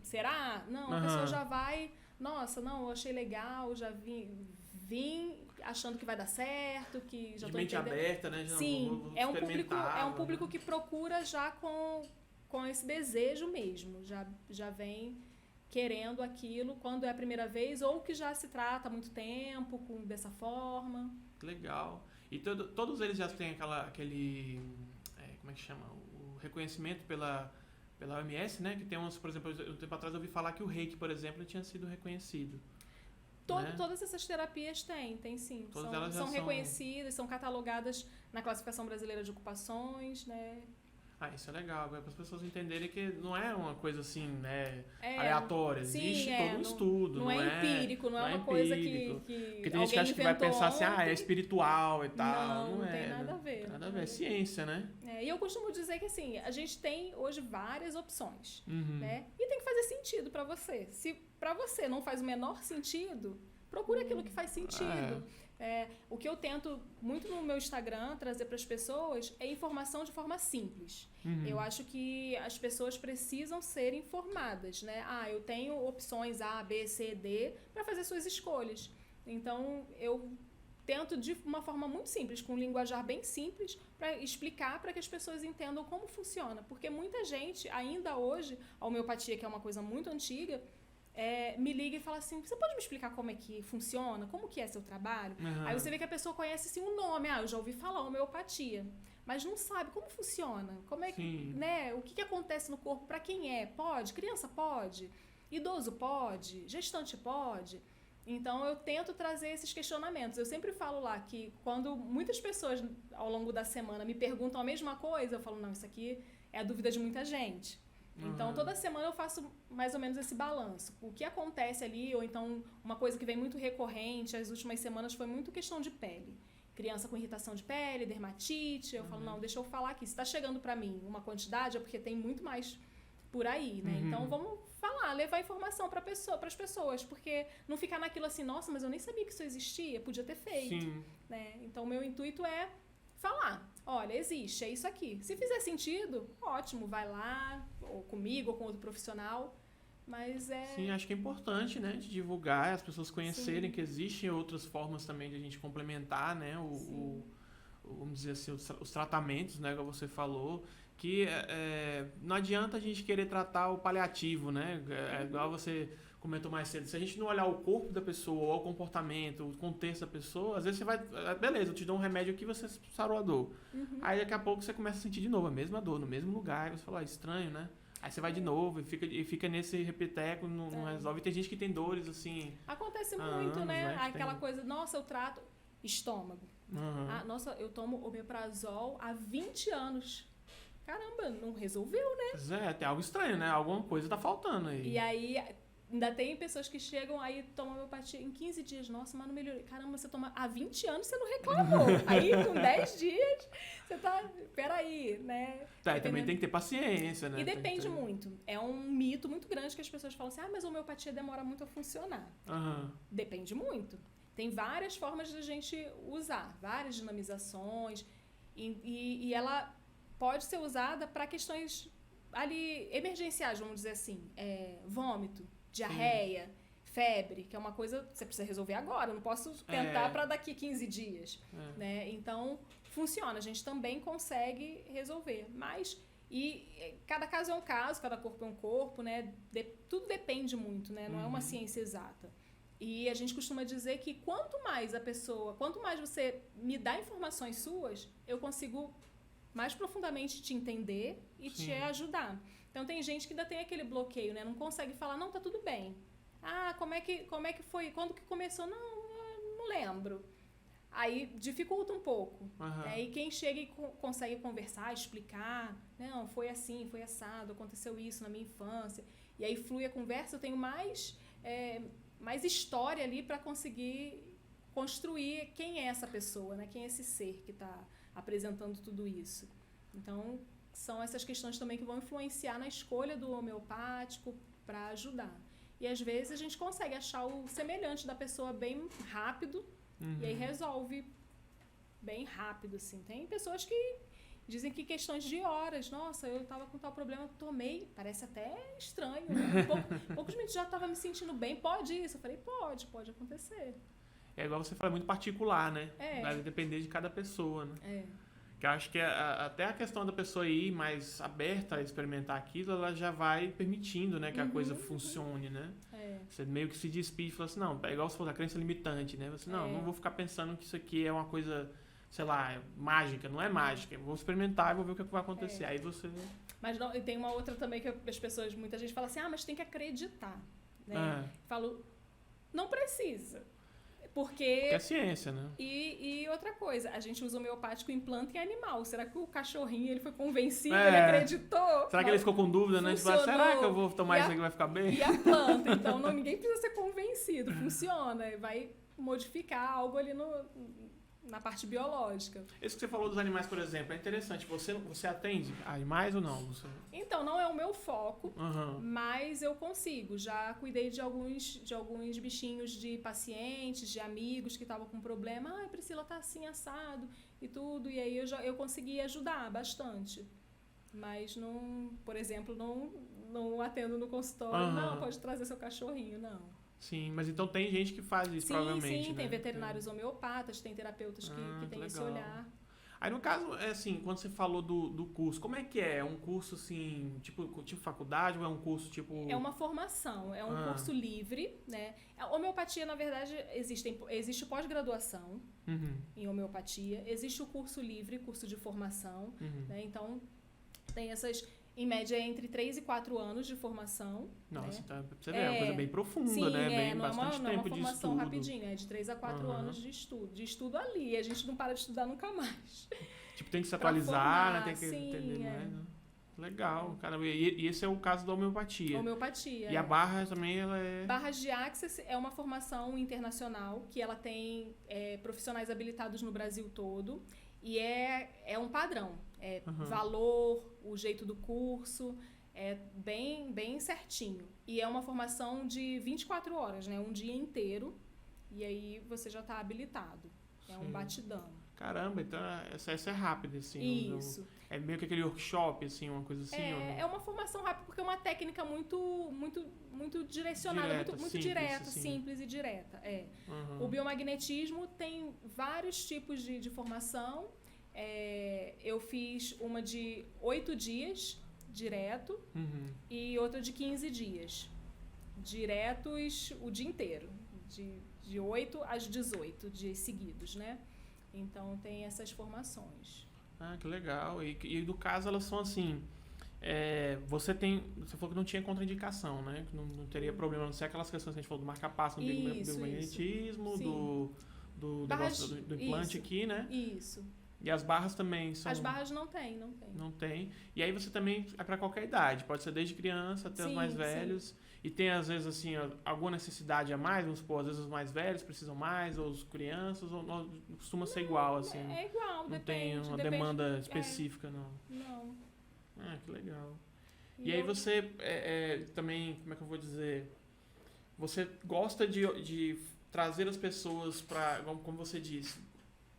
será? Não, a pessoa já vai, nossa, não, eu achei legal, já vim achando que vai dar certo, que já de tô mente entendendo. aberta, né? Já Sim, é um público que procura já com esse desejo mesmo, já vem querendo aquilo quando é a primeira vez ou que já se trata há muito tempo dessa forma. Legal. E todos eles já têm aquele como é que chama? O reconhecimento pela OMS, né? Que tem uns, por exemplo, um tempo atrás eu ouvi falar que o Reiki, por exemplo, tinha sido reconhecido. Né? Todas essas terapias têm sim. Todas elas são reconhecidas, são catalogadas na Classificação Brasileira de Ocupações, né? Isso é legal, para as pessoas entenderem que não é uma coisa assim, né, aleatória. Existe todo um estudo. Não é empírico, não é uma coisa que porque tem gente que acha que vai pensar assim, é espiritual e tal. Não tem nada a ver. Nada a ver, é ciência, né? E eu costumo dizer que assim, a gente tem hoje várias opções, né? E tem que fazer sentido para você. Se para você não faz o menor sentido, procura aquilo que faz sentido. O que eu tento muito no meu Instagram trazer para as pessoas é informação de forma simples. Eu acho que as pessoas precisam ser informadas, né? Eu tenho opções A, B, C, D para fazer suas escolhas. Então, eu tento de uma forma muito simples, com um linguajar bem simples, para explicar para que as pessoas entendam como funciona. Porque muita gente, ainda hoje, a homeopatia, que é uma coisa muito antiga, me liga e fala assim, você pode me explicar como é que funciona? Como que é seu trabalho? Aí você vê que a pessoa conhece assim, um nome, eu já ouvi falar homeopatia, mas não sabe como funciona, como é que, né, o que acontece no corpo, para quem pode, criança pode, idoso pode, gestante pode. Então, eu tento trazer esses questionamentos. Eu sempre falo lá que quando muitas pessoas ao longo da semana me perguntam a mesma coisa, eu falo, não, isso aqui é a dúvida de muita gente. Então, toda semana eu faço mais ou menos esse balanço. O que acontece ali, ou então uma coisa que vem muito recorrente, as últimas semanas foi muito questão de pele. Criança com irritação de pele, dermatite. Eu falo, não, deixa eu falar aqui. Se está chegando para mim uma quantidade, é porque tem muito mais por aí, né? Então, vamos falar, levar informação para as pessoas, porque não ficar naquilo assim, nossa, mas eu nem sabia que isso existia, podia ter feito. Sim. Né? Então, meu intuito é falar, olha, existe, é isso aqui. Se fizer sentido, ótimo, vai lá, ou comigo, ou com outro profissional, mas Sim, acho que é importante, né, de divulgar, as pessoas conhecerem que existem outras formas também de a gente complementar, né, vamos dizer assim, os tratamentos, né, como você falou, que não adianta a gente querer tratar o paliativo, né, é igual você comentou mais cedo, se a gente não olhar o corpo da pessoa, o comportamento, o contexto da pessoa, às vezes você vai, beleza, eu te dou um remédio aqui, você sarou a dor. Aí daqui a pouco você começa a sentir de novo a mesma dor, no mesmo lugar, e você fala, estranho, né? Aí você vai de novo e fica nesse repeteco, não resolve. E tem gente que tem dores, assim... Acontece muito, né? Aquela coisa, nossa, eu trato estômago. Nossa, eu tomo omeprazol há 20 anos. Caramba, não resolveu, né? Pois é, tem algo estranho, né? Alguma coisa tá faltando aí. E aí, ainda tem pessoas que chegam aí, tomam homeopatia em 15 dias. Nossa, mas não melhorou. Caramba, você toma há 20 anos, você não reclamou. Aí, com 10 dias, você tá... Peraí, né? Também tem que ter paciência, né? E depende muito. É um mito muito grande que as pessoas falam assim, mas a homeopatia demora muito a funcionar. Depende muito. Tem várias formas de a gente usar, várias dinamizações. E ela pode ser usada para questões ali emergenciais, vamos dizer assim. Vômito, diarreia, febre, que é uma coisa que você precisa resolver agora. Eu não posso tentar para daqui 15 dias. Né? Então, funciona. A gente também consegue resolver. Mas, cada caso é um caso, cada corpo é um corpo, né? Tudo depende muito, né? Não é uma ciência exata. E a gente costuma dizer que quanto mais você me dá informações suas, eu consigo mais profundamente te entender e te ajudar. Então, tem gente que ainda tem aquele bloqueio, né? Não consegue falar, não, tá tudo bem. Como é que foi? Quando que começou? Não lembro. Aí dificulta um pouco. E quem chega e consegue conversar, explicar, não, foi assim, foi assado, aconteceu isso na minha infância. E aí flui a conversa, eu tenho mais história ali para conseguir construir quem é essa pessoa, né? Quem é esse ser que está apresentando tudo isso. Então, são essas questões também que vão influenciar na escolha do homeopático para ajudar. E às vezes a gente consegue achar o semelhante da pessoa bem rápido e aí resolve bem rápido, assim. Tem pessoas que dizem que questões de horas. Nossa, eu estava com tal problema, tomei. Parece até estranho. Né? Poucos minutos já estava me sentindo bem. Pode isso? Eu falei, pode acontecer. É igual você fala, é muito particular, né? Vai depender de cada pessoa, né? Que eu acho que até a questão da pessoa ir mais aberta a experimentar aquilo, ela já vai permitindo, né, que a coisa funcione, né? Você meio que se despide e fala assim, não, é igual você falou, a crença limitante, né? Você, não vou ficar pensando que isso aqui é uma coisa, sei lá, mágica. Não é mágica. Eu vou experimentar e vou ver o que vai acontecer. Aí você... Mas não, tem uma outra também que as pessoas, muita gente fala assim, mas tem que acreditar. Né? Falo, não precisa. Porque é ciência, né? E outra coisa, a gente usa homeopático em planta e animal. Será que o cachorrinho ele foi convencido, ele acreditou? Será que ele ficou com dúvida, né? Tipo, será que eu vou tomar isso aqui e vai ficar bem? E a planta, então ninguém precisa ser convencido, funciona. Vai modificar algo ali na parte biológica. Isso que você falou dos animais, por exemplo, é interessante. Você atende animais ou não? Então, não é o meu foco, mas eu consigo. Já cuidei de alguns bichinhos de pacientes, de amigos que estavam com problema. Priscila tá assim, assado e tudo. E aí eu consegui ajudar bastante. Mas, por exemplo, não atendo no consultório. Não, pode trazer seu cachorrinho, não. Sim, mas então tem gente que faz isso, provavelmente. Sim, tem veterinários homeopatas, tem terapeutas que têm esse olhar. Aí, no caso, assim, quando você falou do curso, como é que é? É um curso, assim, tipo faculdade ou é um curso, tipo... É uma formação, é um curso livre, né? A homeopatia, na verdade, existe pós-graduação em homeopatia, existe o curso livre, curso de formação, né? Então, tem Em média, é entre 3 e 4 anos de formação. Nossa, né? então, você vê, é uma coisa bem profunda, Sim, né? Bem, não é bastante uma tempo de formação estudo. rapidinho, é de 3 a 4 anos de estudo. De estudo ali, a gente não para de estudar nunca mais. Tipo, tem que se Pra atualizar, formar, né? Tem que sim, entender é. mais. Né? Legal, cara. E esse é o caso da homeopatia. Homeopatia. E a Barra também, ela é... Barras de Access é uma formação internacional que ela tem profissionais habilitados no Brasil todo e é um padrão. Valor, o jeito do curso, é bem certinho. E é uma formação de 24 horas, né? Um dia inteiro. E aí você já está habilitado. É um batidão. Caramba, então essa é rápida, assim. Isso. É meio que aquele workshop, assim, uma coisa assim? É uma formação rápida, porque é uma técnica muito direcionada, muito direta, assim. simples e direta. O biomagnetismo tem vários tipos de formação. Eu fiz uma de 8 dias, direto, e outra de 15 dias. Diretos o dia inteiro, de 8 às 18 dias seguidos, né? Então, tem essas formações. Ah, que legal. E do caso, elas são assim... você falou que não tinha contraindicação, né? Que não teria problema, não ser aquelas questões que a gente falou do marca-passo, do biomagnetismo, do negócio do implante aqui, né? Isso. E as barras também são... As barras não tem. Não tem. E aí você também é para qualquer idade. Pode ser desde criança até os mais velhos. Sim. E tem, às vezes, assim, alguma necessidade a mais? Vamos supor, às vezes os mais velhos precisam mais, ou as crianças, ou costuma ser igual, assim? É igual, não tem uma demanda específica, não? Não. Ah, que legal. E aí você também, como é que eu vou dizer? Você gosta de trazer as pessoas para, como você disse,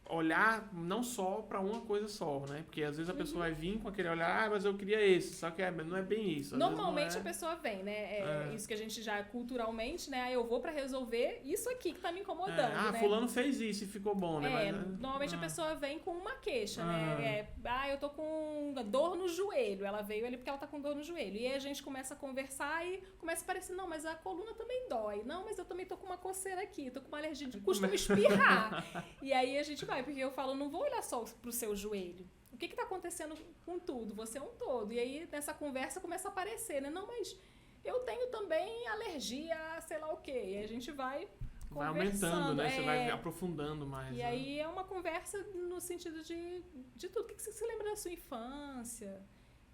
olhar não só para uma coisa só, né? Porque às vezes a pessoa vai vir com aquele olhar, mas eu queria esse, só que não é bem isso. Normalmente a pessoa vem, né? Isso que a gente já culturalmente, né? Eu vou para resolver isso aqui que tá me incomodando, né? Fulano fez isso e ficou bom, né? Normalmente a pessoa vem com uma queixa, né? Eu tô com dor no joelho. Ela veio ali porque ela tá com dor no joelho. E aí a gente começa a conversar e começa a parecer, não, mas a coluna também dói. Não, mas eu também tô com uma coceira aqui, tô com uma alergia, costumo espirrar. E aí a gente vai, porque eu falo, não vou olhar só pro seu joelho. O que tá acontecendo com tudo? Você é um todo. E aí, nessa conversa, começa a aparecer, né? Não, mas eu tenho também alergia a sei lá o quê. E aí a gente vai aumentando, né? Você vai aprofundando mais. E aí é uma conversa no sentido de tudo. O que você lembra da sua infância?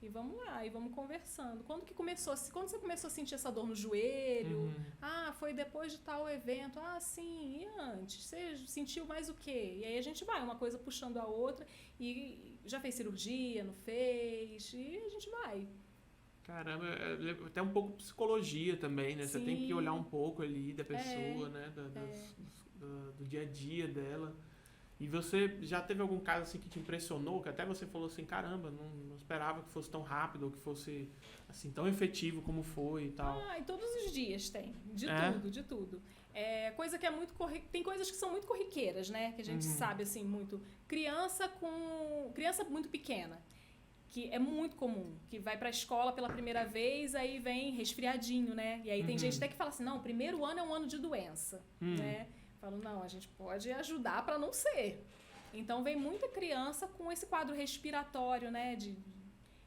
E vamos lá, e vamos conversando. Quando você começou a sentir essa dor no joelho? Foi depois de tal evento. Sim, e antes? Você sentiu mais o quê? E aí a gente vai, uma coisa puxando a outra. E já fez cirurgia, não fez? E a gente vai. Caramba, até um pouco psicologia também, né? Sim. Você tem que olhar um pouco ali da pessoa, né? Do dia a dia dela. E você já teve algum caso assim que te impressionou, que até você falou assim, caramba, não esperava que fosse tão rápido, ou que fosse assim tão efetivo como foi e tal? E todos os dias tem, de tudo. Coisa que é muito tem coisas que são muito corriqueiras, né? Que a gente sabe assim muito. Criança muito pequena, que é muito comum, que vai pra escola pela primeira vez, aí vem resfriadinho, né? E aí tem gente até que fala assim, não, o primeiro ano é um ano de doença, né? Falo, não, a gente pode ajudar para não ser. Então, vem muita criança com esse quadro respiratório, né?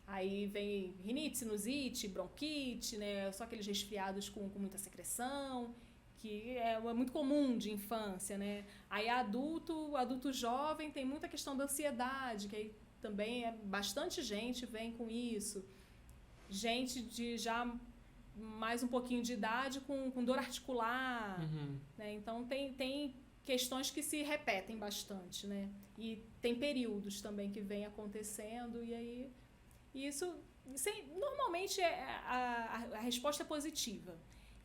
Aí vem rinite, sinusite, bronquite, né? Só aqueles resfriados com muita secreção, que é muito comum de infância, né? Aí, adulto jovem, tem muita questão da ansiedade, que aí também bastante gente vem com isso. Gente de já... mais um pouquinho de idade com dor articular, né? Então tem questões que se repetem bastante, né? E tem períodos também que vem acontecendo e aí isso normalmente a resposta é positiva.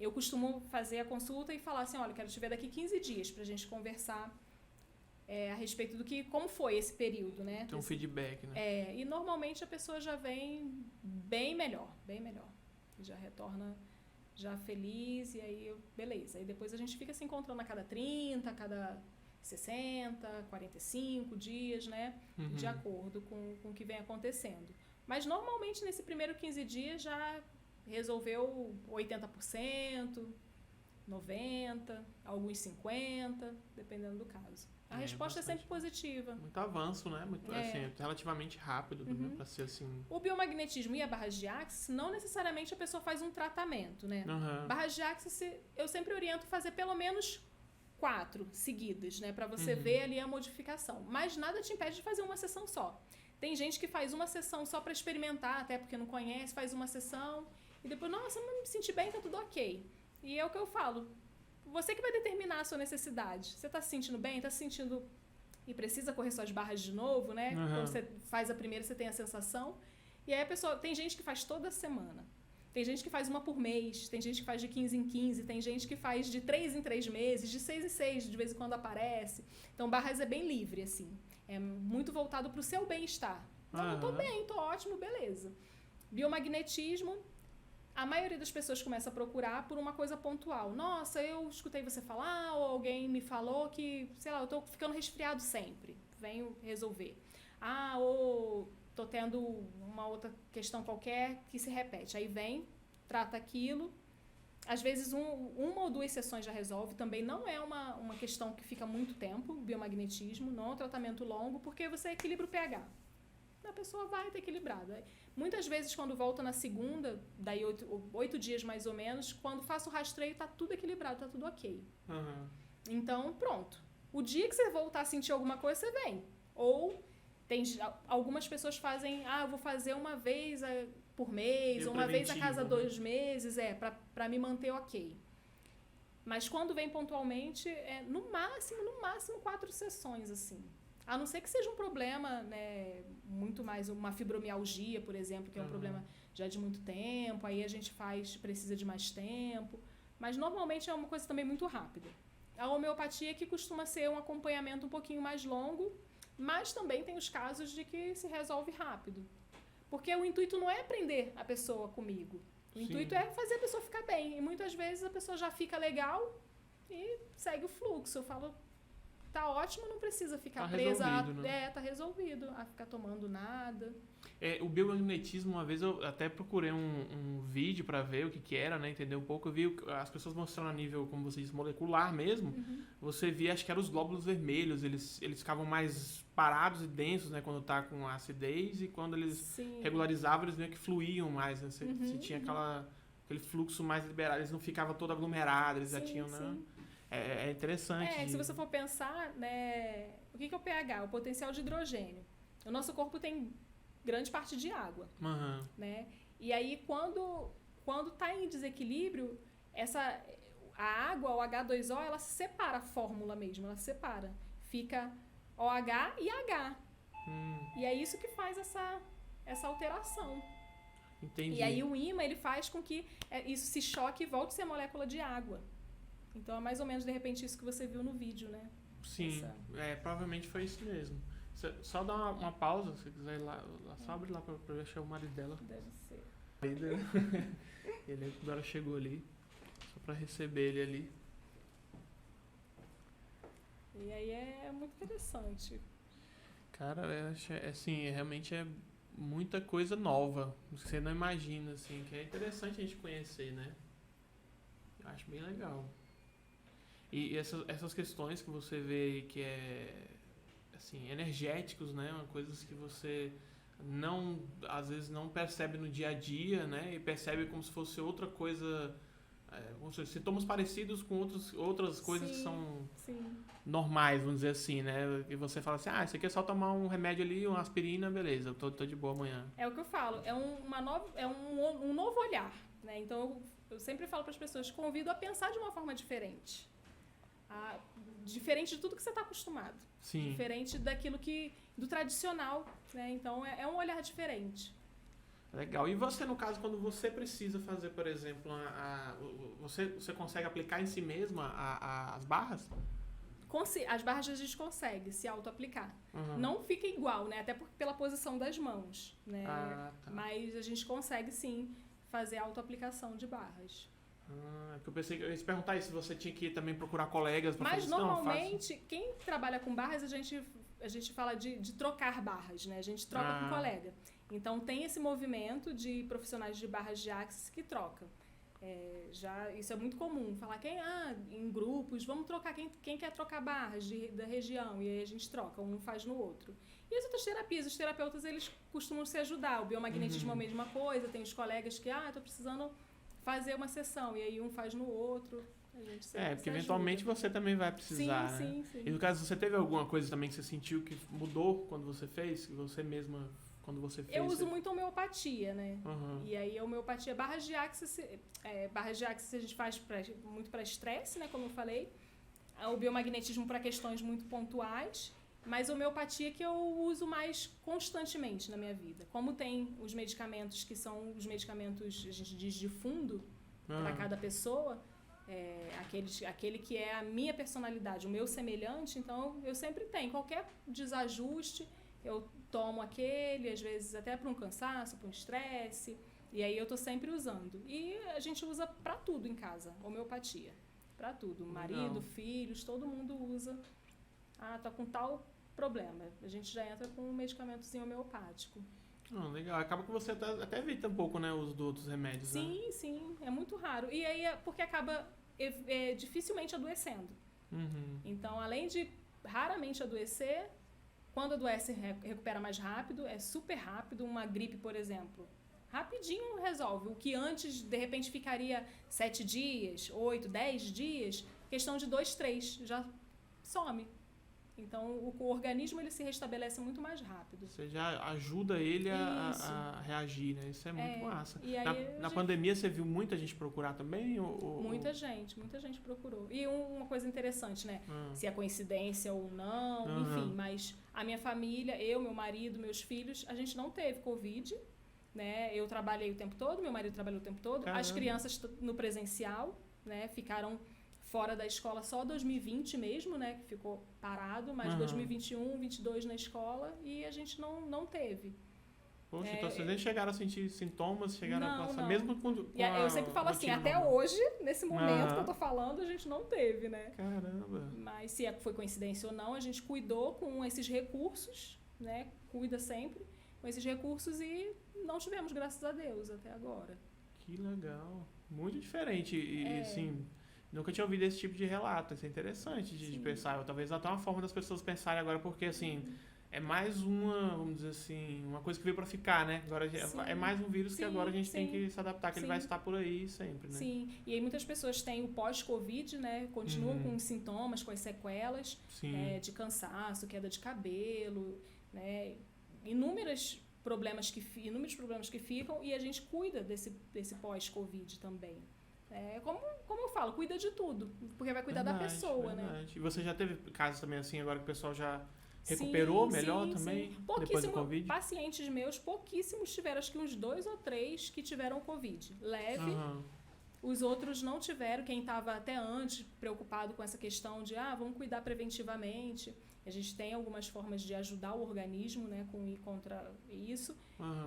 Eu costumo fazer a consulta e falar assim, olha, quero te ver daqui 15 dias pra gente conversar a respeito como foi esse período, né? Tem um feedback, né? E normalmente a pessoa já vem bem melhor. Já retorna já feliz, e aí, beleza. Aí depois a gente fica se encontrando a cada 30, a cada 60, 45 dias, né? De acordo com o que vem acontecendo. Mas normalmente nesse primeiro 15 dias já resolveu 80%, 90%, alguns 50%, dependendo do caso. A resposta é sempre positiva. Muito avanço, né? Muito, assim, relativamente rápido, né? Pra ser assim... O biomagnetismo e a barra de Axis, não necessariamente a pessoa faz um tratamento, né? Barras de Axis, eu sempre oriento fazer pelo menos 4 seguidas, né? Pra você ver ali a modificação. Mas nada te impede de fazer uma sessão só. Tem gente que faz uma sessão só pra experimentar, até porque não conhece, faz uma sessão e depois, nossa, não me senti bem, tá tudo ok. E é o que eu falo. Você que vai determinar a sua necessidade. Você tá se sentindo bem? Tá se sentindo... E precisa correr suas barras de novo, né? Quando você faz a primeira, você tem a sensação. E aí a pessoa... Tem gente que faz toda semana. Tem gente que faz uma por mês. Tem gente que faz de 15 em 15. Tem gente que faz de 3 em 3 meses. De 6 em 6, de vez em quando aparece. Então, barras é bem livre, assim. É muito voltado pro seu bem-estar. Não, eu tô bem, tô ótimo, beleza. Biomagnetismo... A maioria das pessoas começa a procurar por uma coisa pontual. Nossa, eu escutei você falar, ou alguém me falou que, sei lá, eu tô ficando resfriado sempre. Venho resolver. Ou tô tendo uma outra questão qualquer que se repete. Aí vem, trata aquilo. Às vezes, uma ou 2 sessões já resolve. Também não é uma questão que fica muito tempo, biomagnetismo. Não é um tratamento longo, porque você equilibra o pH. A pessoa vai estar equilibrada. Muitas vezes, quando volta na segunda, daí 8 dias mais ou menos, quando faço o rastreio, tá tudo equilibrado, tá tudo ok. Então, pronto. O dia que você voltar a sentir alguma coisa, você vem. Ou algumas pessoas fazem, eu vou fazer uma vez por mês, ou uma vez a cada 2 meses, pra me manter ok. Mas quando vem pontualmente, no máximo 4 sessões, assim. A não ser que seja um problema, né, muito mais uma fibromialgia, por exemplo, que é um problema já de muito tempo, aí a gente precisa de mais tempo, mas normalmente é uma coisa também muito rápida. A homeopatia que costuma ser um acompanhamento um pouquinho mais longo, mas também tem os casos de que se resolve rápido. Porque o intuito não é prender a pessoa comigo, o intuito é fazer a pessoa ficar bem, e muitas vezes a pessoa já fica legal e segue o fluxo. Eu falo... Tá ótimo, não precisa ficar presa. Tá resolvido. A ficar tomando nada. O biomagnetismo, uma vez eu até procurei um vídeo pra ver o que era, né? Entender um pouco. Eu vi as pessoas mostrando a nível, como você disse, molecular mesmo. Você via, acho que eram os glóbulos vermelhos. Eles ficavam mais parados e densos, né? Quando tá com acidez. E quando eles regularizavam, eles meio que fluíam mais, né? Você tinha aquele fluxo mais liberado. Eles não ficavam todo aglomerados. Eles já tinham, né? É interessante. Se você for pensar, né, o que é o pH? O potencial de hidrogênio. O nosso corpo tem grande parte de água. Né? E aí, quando tá em desequilíbrio, a água, o H2O, ela separa a fórmula mesmo, ela separa. Fica OH e H. E é isso que faz essa alteração. Entendi. E aí o ímã, ele faz com que isso se choque e volte a ser molécula de água. Então é mais ou menos, de repente, isso que você viu no vídeo, né? Sim, provavelmente foi isso mesmo. Só dá uma pausa, se quiser ir lá, só abre lá pra eu achar o marido dela. Deve ser. Ele agora chegou ali, só pra receber ele ali. E aí é muito interessante. Cara, eu acho, assim, realmente é muita coisa nova, você não imagina, assim, que é interessante a gente conhecer, né? Eu acho bem legal. E essas questões que você vê que assim, energéticos, né? Coisas que você às vezes não percebe no dia a dia, né? E percebe como se fosse outra coisa, sintomas parecidos com outras coisas que são normais, vamos dizer assim, né? E você fala assim, isso aqui é só tomar um remédio ali, uma aspirina, beleza, eu tô de boa amanhã. É o que eu falo, é um novo olhar, né? Então eu sempre falo para as pessoas, convido a pensar de uma forma diferente. Diferente de tudo que você está acostumado. Sim. Diferente do tradicional, né? Então é um olhar diferente. Legal. E você, no caso, quando você precisa fazer, por exemplo, você consegue aplicar em si mesma as barras? As barras a gente consegue se auto-aplicar. Não fica igual, né? Até pela posição das mãos, né? Tá. Mas a gente consegue, sim, fazer a auto-aplicação de barras. Eu pensei que eu ia te perguntar isso, se você tinha que também procurar colegas para fazer isso. Mas normalmente, quem trabalha com barras, a gente fala de trocar barras, né? A gente troca com colega. Então tem esse movimento de profissionais de barras de Axis que troca. Isso é muito comum. Falar em grupos, vamos trocar, quem quer trocar barras da região, e aí a gente troca, um faz no outro. E as outras terapias, os terapeutas, eles costumam se ajudar. O biomagnetismo é a mesma coisa, tem os colegas que, tô precisando fazer uma sessão, e aí um faz no outro. A gente porque eventualmente você também vai precisar, sim, né? Sim. E no caso, você teve alguma coisa também que você sentiu que mudou quando você fez? Que você mesma, quando você fez? Eu uso muito homeopatia, né? Uhum. E aí a homeopatia, barras de axis a gente faz muito para estresse, né? Como eu falei. O biomagnetismo para questões muito pontuais. Mas a homeopatia que eu uso mais constantemente na minha vida. Como tem os medicamentos que são os medicamentos, a gente diz, de fundo para cada pessoa, aquele que é a minha personalidade, o meu semelhante, então eu sempre tenho. Qualquer desajuste, eu tomo aquele, às vezes até para um cansaço, para um estresse, e aí eu tô sempre usando. E a gente usa para tudo em casa, homeopatia. Para tudo. Marido, filhos, todo mundo usa. Tá com tal problema. A gente já entra com um medicamentozinho homeopático. Legal. Acaba que você até evita um pouco, né, os outros remédios, né? Sim. É muito raro. E aí porque acaba dificilmente adoecendo. Uhum. Então, além de raramente adoecer, quando adoece, recupera mais rápido, é super rápido. Uma gripe, por exemplo, rapidinho resolve. O que antes, de repente, ficaria 7 dias, 8, 10 dias, questão de 2, 3, já some. Então, o organismo ele se restabelece muito mais rápido. Você já ajuda ele a reagir, né? Isso é muito massa. E aí, na pandemia, você viu muita gente procurar também? Muita gente procurou. E uma coisa interessante, né? Se é coincidência ou não, enfim. Mas a minha família, eu, meu marido, meus filhos, a gente não teve Covid, né? Eu trabalhei o tempo todo, meu marido trabalhou o tempo todo. Caramba. As crianças no presencial, né? Ficaram fora da escola só 2020 mesmo, né? Que ficou parado, mas 2021, 22 na escola e a gente não teve. Poxa, então vocês nem chegaram a sentir sintomas, chegaram a passar, não. mesmo com eu sempre falo assim, até normal. hoje, nesse momento que eu tô falando, a gente não teve, né? Caramba! Mas se foi coincidência ou não, a gente cuidou com esses recursos, né? Cuida sempre com esses recursos e não tivemos, graças a Deus, até agora. Que legal! Muito diferente e assim... Nunca tinha ouvido esse tipo de relato, isso é interessante de pensar. Talvez até uma forma das pessoas pensarem agora, porque assim, é mais uma, vamos dizer assim, uma coisa que veio para ficar, né? Agora é mais um vírus que agora a gente tem que se adaptar, que ele vai estar por aí sempre, né? Sim, e aí muitas pessoas têm o pós-Covid, né? Continuam com os sintomas, com as sequelas de cansaço, queda de cabelo, né? Inúmeros problemas que ficam e a gente cuida desse pós-Covid também. Como eu falo, cuida de tudo, porque vai cuidar da pessoa, né? E você já teve casos também assim, agora que o pessoal já recuperou melhor também, depois do Covid? Pacientes meus, pouquíssimos tiveram, acho que uns 2 ou 3 que tiveram Covid. Leve, os outros não tiveram, quem estava até antes preocupado com essa questão de, vamos cuidar preventivamente. A gente tem algumas formas de ajudar o organismo, né, com ir contra isso.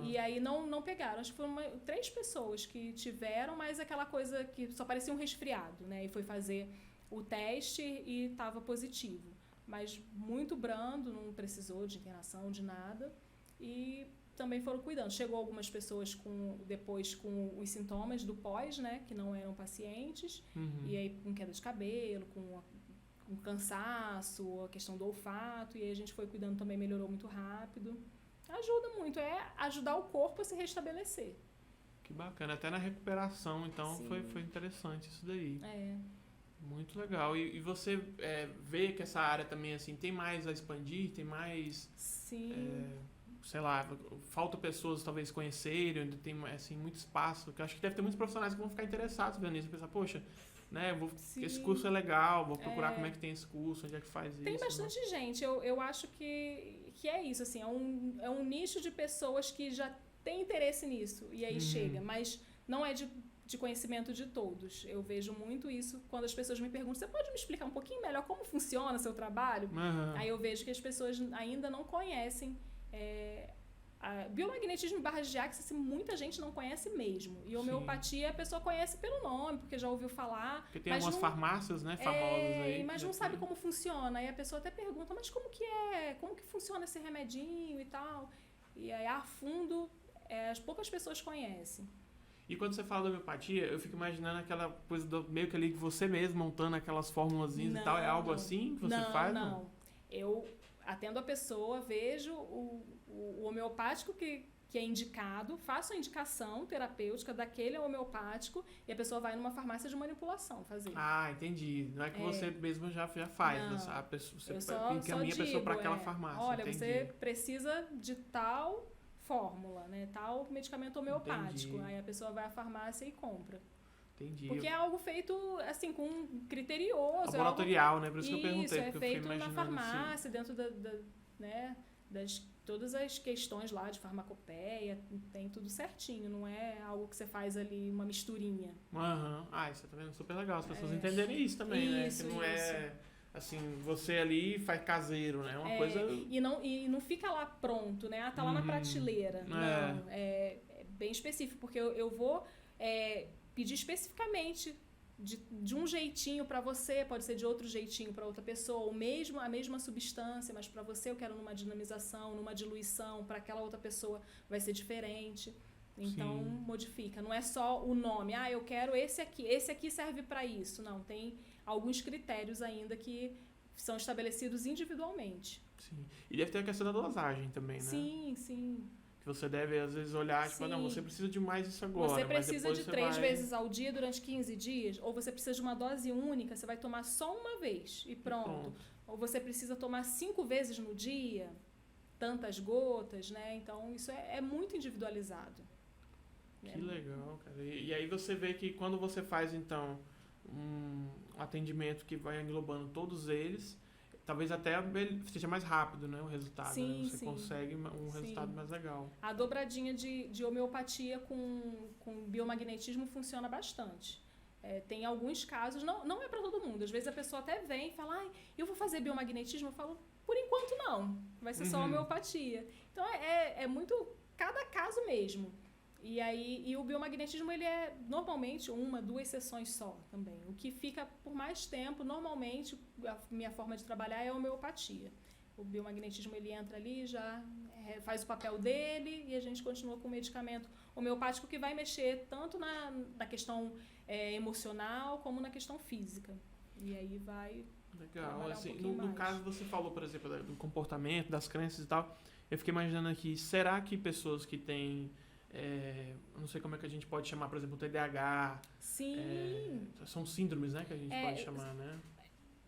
E aí não pegaram. Acho que foram 3 pessoas que tiveram, mas aquela coisa que só parecia um resfriado, né? E foi fazer o teste e estava positivo. Mas muito brando, não precisou de internação, de nada. E também foram cuidando. Chegou algumas pessoas depois com os sintomas do pós, né? Que não eram pacientes. E aí com queda de cabelo, com cansaço, a questão do olfato, e aí a gente foi cuidando também, melhorou muito rápido. Ajuda muito, ajudar o corpo a se restabelecer. Que bacana, até na recuperação, então foi interessante isso daí. Muito legal. E você vê que essa área também assim, tem mais a expandir, tem mais... sei lá, falta pessoas talvez conhecerem, ainda tem assim, muito espaço, porque eu acho que deve ter muitos profissionais que vão ficar interessados vendo isso, pensar, poxa, né, esse curso é legal, vou procurar como é que tem esse curso, onde é que faz isso. Tem bastante gente, eu acho que é isso, assim, é um nicho de pessoas que já tem interesse nisso, e aí chega, mas não é de conhecimento de todos. Eu vejo muito isso quando as pessoas me perguntam, você pode me explicar um pouquinho melhor como funciona o seu trabalho? Aí eu vejo que as pessoas ainda não conhecem biomagnetismo e barras de axis, muita gente não conhece mesmo. E homeopatia a pessoa conhece pelo nome, porque já ouviu falar. Porque tem algumas farmácias, né, famosas aí. Mas não sabe como funciona. Aí a pessoa até pergunta, mas como que é? Como que funciona esse remedinho e tal? E aí, a fundo, as poucas pessoas conhecem. E quando você fala da homeopatia, eu fico imaginando aquela coisa meio que ali que você mesmo montando aquelas formulazinhas e tal. É algo assim que você faz? Não. Eu atendo a pessoa, vejo o homeopático que é indicado, faço a indicação terapêutica daquele homeopático e a pessoa vai numa farmácia de manipulação fazer. Ah, entendi. Não é que você mesmo já faz. Não, A pessoa, você só encaminha a pessoa para aquela farmácia. Olha, entendi. você precisa de tal fórmula, né? Tal medicamento homeopático. Entendi. Aí a pessoa vai à farmácia e compra. Entendi. Porque é algo feito, assim, com criterioso. Laboratorial, né? Por isso que eu perguntei. Isso, é porque eu feito fiquei na imaginando farmácia, dentro né, das todas as questões lá de farmacopeia, tem tudo certinho. Não é algo que você faz ali, uma misturinha. Aham. Ah, isso tá vendo? Super legal. As pessoas entenderem isso também, né? Que não é... Assim, você ali faz caseiro, né? Uma coisa... E não fica lá pronto, né? Ah, tá lá na prateleira. Não, é bem específico, porque eu vou pedir especificamente de um jeitinho para você, pode ser de outro jeitinho para outra pessoa, a mesma substância, mas para você eu quero numa dinamização, numa diluição, para aquela outra pessoa vai ser diferente. Então, modifica. Não é só o nome. Ah, eu quero esse aqui serve para isso. Não, tem alguns critérios ainda que são estabelecidos individualmente. Sim. E deve ter a questão da dosagem também, né? Sim. Que você deve, às vezes, olhar, tipo, não, você precisa de mais isso agora. Você precisa de 3 vai... vezes ao dia durante 15 dias, ou você precisa de uma dose única, você vai tomar só uma vez e pronto. Ou você precisa tomar 5 vezes no dia, tantas gotas, né? Então, isso é muito individualizado. Que legal, cara. E aí você vê que quando você faz, então, um atendimento que vai englobando todos eles, talvez até seja mais rápido, né, o resultado. Sim, né? Você consegue um resultado mais legal. A dobradinha de homeopatia com biomagnetismo funciona bastante. Tem alguns casos, não é para todo mundo. Às vezes a pessoa até vem e fala, eu vou fazer biomagnetismo. Eu falo, por enquanto não, vai ser só homeopatia. Então é muito cada caso mesmo. E o biomagnetismo, ele é normalmente 1, 2 sessões só também. O que fica por mais tempo, normalmente, a minha forma de trabalhar é a homeopatia. O biomagnetismo, ele entra ali, já faz o papel dele e a gente continua com o medicamento homeopático que vai mexer tanto na questão emocional como na questão física. E aí vai... Legal. Assim, no caso, você falou, por exemplo, do comportamento, das crenças e tal. Eu fiquei imaginando aqui, será que pessoas que têm... não sei como é que a gente pode chamar, por exemplo, o TDAH. Sim. São síndromes, né, que a gente pode chamar, né?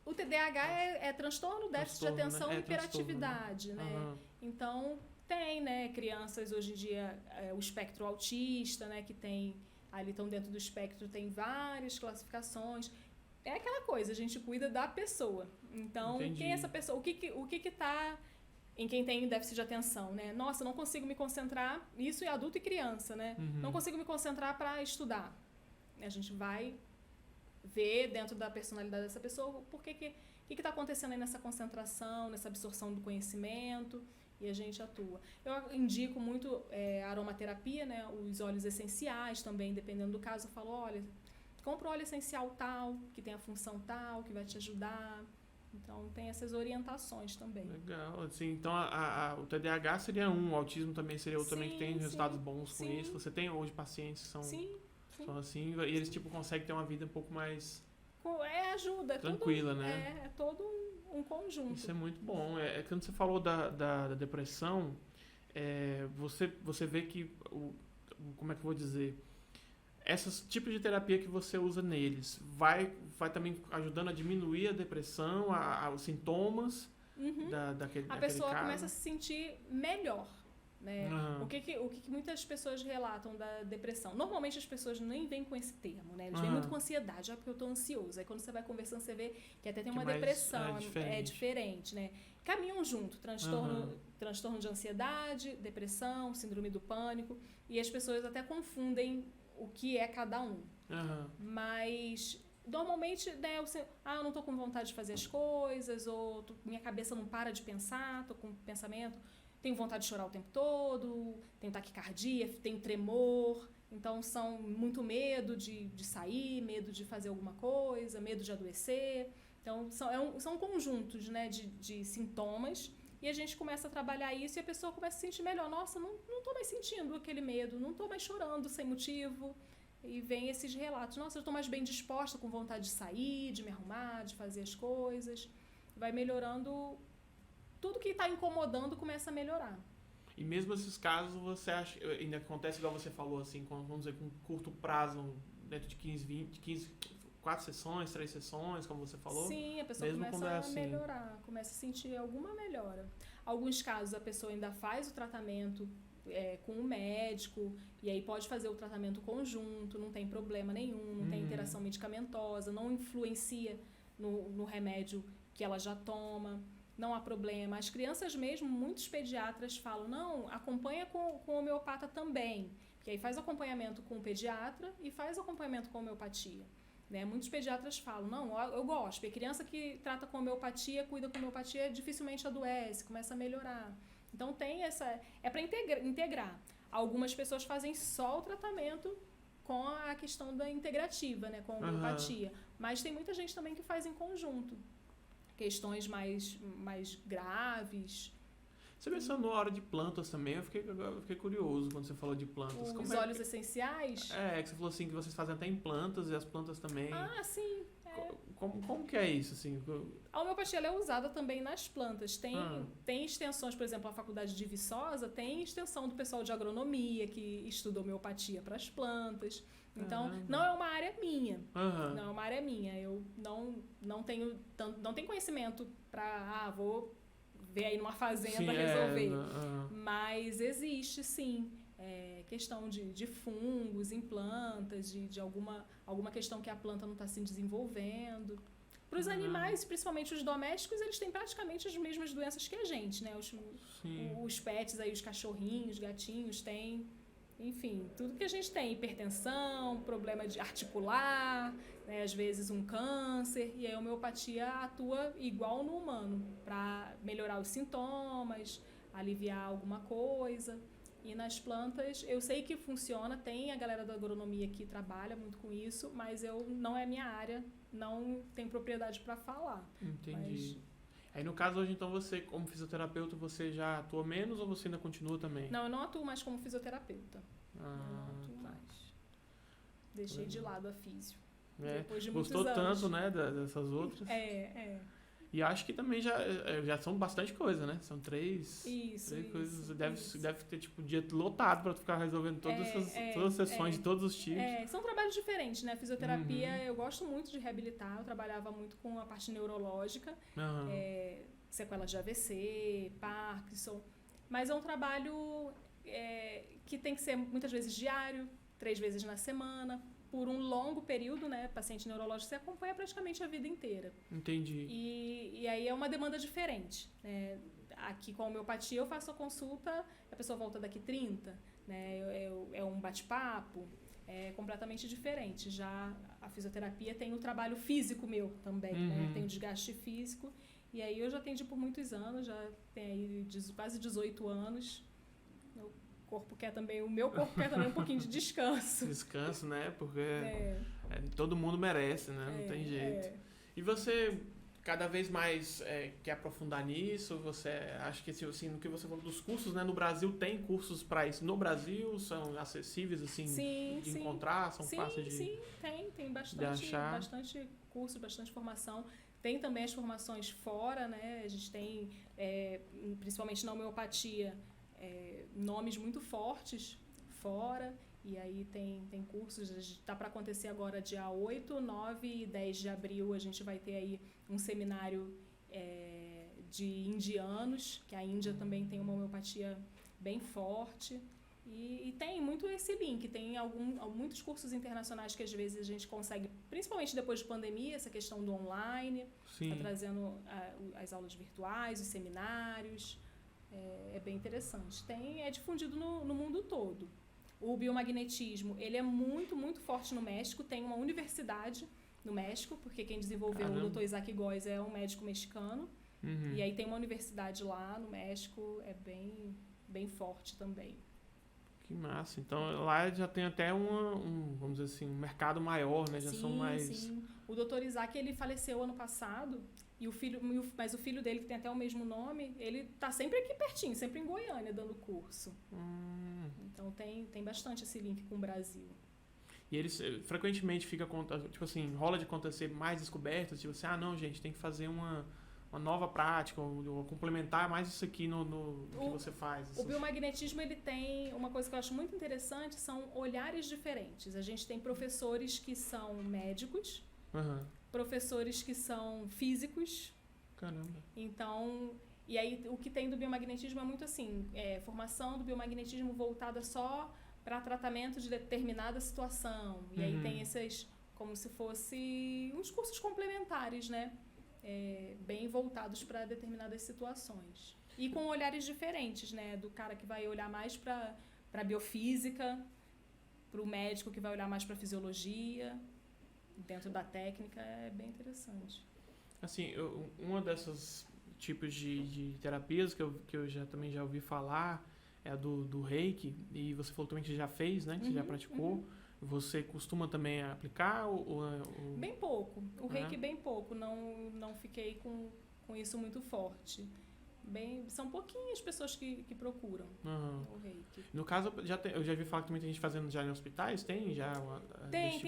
O TDAH é transtorno, déficit de atenção e hiperatividade, né? Então, tem, né, crianças hoje em dia, o espectro autista, né, que tem, ali estão dentro do espectro, tem várias classificações. É aquela coisa, a gente cuida da pessoa. Então, quem é essa pessoa? O que tá em quem tem déficit de atenção, né? Nossa, não consigo me concentrar, isso é adulto e criança, né? Não consigo me concentrar para estudar. A gente vai ver dentro da personalidade dessa pessoa o que está acontecendo aí nessa concentração, nessa absorção do conhecimento, e a gente atua. Eu indico muito a aromaterapia, né? Os óleos essenciais também, dependendo do caso, eu falo, olha, compra o óleo essencial tal, que tem a função tal, que vai te ajudar. Então, tem essas orientações também. Legal. Assim, então, o TDAH seria o autismo também seria outro também que tem resultados bons com isso. Você tem hoje pacientes que são assim, e eles tipo conseguem ter uma vida um pouco mais ajuda, tranquila, tudo, né? É todo um conjunto. Isso é muito bom. Quando você falou da depressão, você vê que, como é que eu vou dizer, esses tipos de terapia que você usa neles vai também ajudando a diminuir a depressão, os sintomas daquele A pessoa caso. começa a se sentir melhor, né? O que muitas pessoas relatam da depressão? Normalmente as pessoas nem vêm com esse termo, né? Eles vêm muito com ansiedade, porque eu estou ansioso. Aí quando você vai conversando, você vê que até tem uma depressão, é diferente, né? Caminham junto, transtorno de ansiedade, depressão, síndrome do pânico, e as pessoas até confundem o que é cada um. Mas normalmente, né, eu não tô com vontade de fazer as coisas, ou minha cabeça não para de pensar, tô com pensamento, tenho vontade de chorar o tempo todo, tenho taquicardia, tenho tremor, então são muito medo de sair, medo de fazer alguma coisa, medo de adoecer. Então são conjuntos, né, de sintomas. E a gente começa a trabalhar isso e a pessoa começa a se sentir melhor. Nossa, não tô mais sentindo aquele medo, não tô mais chorando sem motivo. e vem esses relatos. Nossa, eu estou mais bem disposta, com vontade de sair, de me arrumar, de fazer as coisas. Vai melhorando, tudo que está incomodando começa a melhorar. E mesmo esses casos, você acha, ainda acontece igual você falou, assim, vamos dizer, com curto prazo, dentro de 4 sessões, 3 sessões, como você falou? Sim, a pessoa mesmo começa é a assim. melhorar, começa a sentir alguma melhora. Alguns casos a pessoa ainda faz o tratamento com o médico, e aí pode fazer o tratamento conjunto, não tem problema nenhum, não tem interação medicamentosa, não influencia no remédio que ela já toma, não há problema. As crianças mesmo, muitos pediatras falam, não, acompanha com o homeopata também, que aí faz acompanhamento com o pediatra e faz acompanhamento com a homeopatia. Né? Muitos pediatras falam, não, eu gosto, porque a criança que trata com homeopatia, cuida com homeopatia, dificilmente adoece, começa a melhorar. Então tem é para integrar. Algumas pessoas fazem só o tratamento com a questão da integrativa, né, com a homeopatia. Mas tem muita gente também que faz em conjunto. Questões mais graves. Você mencionou a hora de plantas também, eu fiquei curioso quando você falou de plantas. Os óleos essenciais? Que você falou assim, que vocês fazem até em plantas e as plantas também. Ah, sim. Como que é isso, assim? A homeopatia ela é usada também nas plantas. Tem extensões, por exemplo, a Faculdade de Viçosa tem extensão do pessoal de agronomia que estuda homeopatia para as plantas. Então, não é uma área minha. Não é uma área minha. Eu não tenho conhecimento para, vou ver aí numa fazenda resolver. Mas existe, sim. Questão de fungos em plantas, de alguma questão que a planta não está se desenvolvendo. Para os animais, principalmente os domésticos, eles têm praticamente as mesmas doenças que a gente, né? Os pets, aí, os cachorrinhos, gatinhos, têm, enfim, tudo que a gente tem, hipertensão, problema de articular, né? Às vezes um câncer, e a homeopatia atua igual no humano, para melhorar os sintomas, aliviar alguma coisa. E nas plantas, eu sei que funciona, tem a galera da agronomia que trabalha muito com isso, mas não é minha área, não tenho propriedade para falar. Entendi. Aí no caso hoje, então, você, como fisioterapeuta, você já atua menos ou você ainda continua também? Não, eu não atuo mais como fisioterapeuta. Eu não atuo mais. Deixei de lado a físio. Depois de muitos Gostou anos. tanto, né, dessas outras? E acho que também já são bastante coisa, né? São três coisas. Deve ter, tipo, dia lotado pra tu ficar resolvendo todas as sessões de todos os tipos. São trabalhos diferentes, né? Fisioterapia, eu gosto muito de reabilitar. Eu trabalhava muito com a parte neurológica. Sequelas de AVC, Parkinson. Mas é um trabalho que tem que ser, muitas vezes, diário, 3 vezes na semana. Por um longo período, né, paciente neurológico, você acompanha praticamente a vida inteira. Entendi. E aí é uma demanda diferente. Né? Aqui com a homeopatia eu faço a consulta, a pessoa volta daqui 30, né? É um bate-papo, é completamente diferente. Já a fisioterapia tem o trabalho físico meu também, né? Tem o desgaste físico. E aí eu já atendi por muitos anos, já tenho aí quase 18 anos. O meu corpo quer também um pouquinho de descanso. Descanso, né? Porque todo mundo merece, né? Não tem jeito. E você, cada vez mais quer aprofundar nisso? Você acha que, assim, no que você falou dos cursos, né? No Brasil tem cursos para isso? No Brasil são acessíveis, assim, de encontrar? São fáceis de Sim, tem bastante curso, bastante formação. Tem também as formações fora, né? A gente tem, principalmente na homeopatia, nomes muito fortes fora, e aí tem cursos, está para acontecer agora dia 8, 9 e 10 de abril, a gente vai ter aí um seminário de indianos, que a Índia também tem uma homeopatia bem forte, e tem muito esse link, tem muitos cursos internacionais que às vezes a gente consegue, principalmente depois de pandemia, essa questão do online, está trazendo as aulas virtuais, os seminários. É bem interessante. É difundido no mundo todo. O biomagnetismo, ele é muito, muito forte no México. Tem uma universidade no México, porque quem desenvolveu o Dr. Isaac Góes é um médico mexicano. E aí tem uma universidade lá no México, é bem, bem forte também. Que massa. Então lá já tem até vamos dizer assim, um mercado maior, né? Já são mais... Sim. O Dr. Isaac, ele faleceu ano passado. Mas o filho dele, que tem até o mesmo nome, ele tá sempre aqui pertinho, sempre em Goiânia, dando curso. Então tem bastante esse link com o Brasil. E eles frequentemente tipo assim, rola de acontecer mais descobertas, tipo assim, não, gente, tem que fazer uma nova prática, ou complementar mais isso aqui no que você faz. O biomagnetismo, ele tem uma coisa que eu acho muito interessante, são olhares diferentes. A gente tem professores que são médicos, professores que são físicos. Caramba. Então, e aí o que tem do biomagnetismo é muito assim, formação do biomagnetismo voltada só para tratamento de determinada situação. E aí tem esses, como se fosse uns cursos complementares, né? Bem voltados para determinadas situações. E com olhares diferentes, né? Do cara que vai olhar mais para biofísica, para o médico que vai olhar mais para fisiologia, dentro da técnica, é bem interessante. Assim, uma dessas tipos de terapias que eu também já ouvi falar é a do Reiki, e você falou também que você já fez, né? Que você já praticou. Você costuma também aplicar? Bem pouco. O Reiki bem pouco. Não fiquei com isso muito forte. São pouquinhas pessoas que procuram o Reiki. No caso, eu já vi falar que também tem gente fazendo já em hospitais? Tem já? Tem.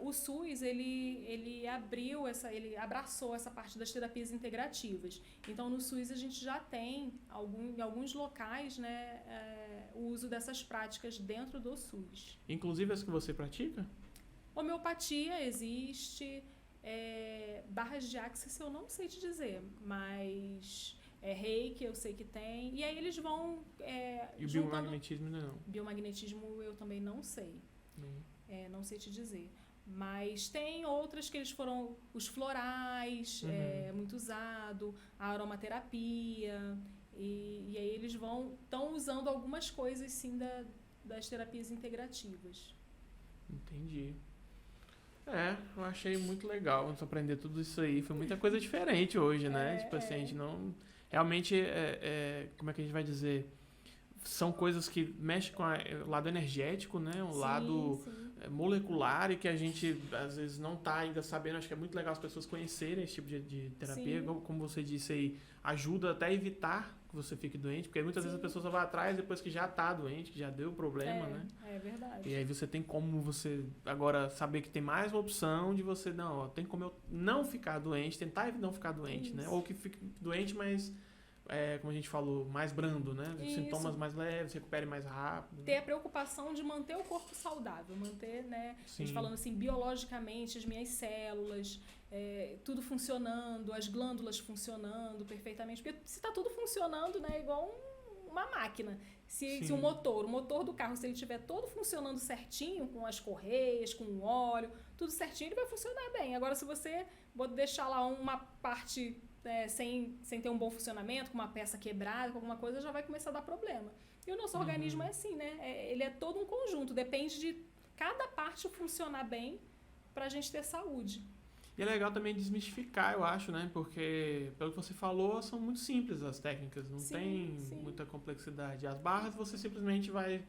O SUS, ele abraçou essa parte das terapias integrativas. Então, no SUS, a gente já tem, em alguns locais, né, o uso dessas práticas dentro do SUS. Inclusive as que você pratica? Homeopatia existe. Barras de Axis eu não sei te dizer, mas Reiki eu sei que tem. E aí eles vão e o biomagnetismo não? Biomagnetismo eu também não sei. Não sei te dizer. Mas tem outras que eles foram... Os florais, muito usado. A aromaterapia. E aí eles estão usando algumas coisas, sim, das terapias integrativas. Entendi. Eu achei muito legal aprender tudo isso aí. Foi muita coisa diferente hoje, né? Tipo assim, a gente não... Realmente, como é que a gente vai dizer? São coisas que mexem com o lado energético, né? O lado molecular, e que a gente, às vezes, não está ainda sabendo. Acho que é muito legal as pessoas conhecerem esse tipo de terapia. Como você disse aí, ajuda até a evitar que você fique doente, porque muitas vezes a pessoa só vai atrás depois que já está doente, que já deu problema, né? É verdade. E aí você tem como você agora saber que tem mais uma opção de você, tem como eu não ficar doente, tentar não ficar doente, né? Ou que fique doente, mas, como a gente falou, mais brando, né? Sintomas mais leves, recupere mais rápido. Ter a preocupação de manter o corpo saudável, manter, né? A gente falando assim, biologicamente, as minhas células... tudo funcionando, as glândulas funcionando perfeitamente. Porque se está tudo funcionando, né, igual uma máquina. Se o motor do carro, se ele estiver todo funcionando certinho, com as correias, com o óleo, tudo certinho, ele vai funcionar bem. Agora, se você deixar lá uma parte sem ter um bom funcionamento, com uma peça quebrada, com alguma coisa, já vai começar a dar problema. E o nosso organismo é assim, né? Ele é todo um conjunto. Depende de cada parte funcionar bem para a gente ter saúde. E é legal também desmistificar, eu acho, né? Porque, pelo que você falou, são muito simples as técnicas, não tem muita complexidade. As barras, você simplesmente vai,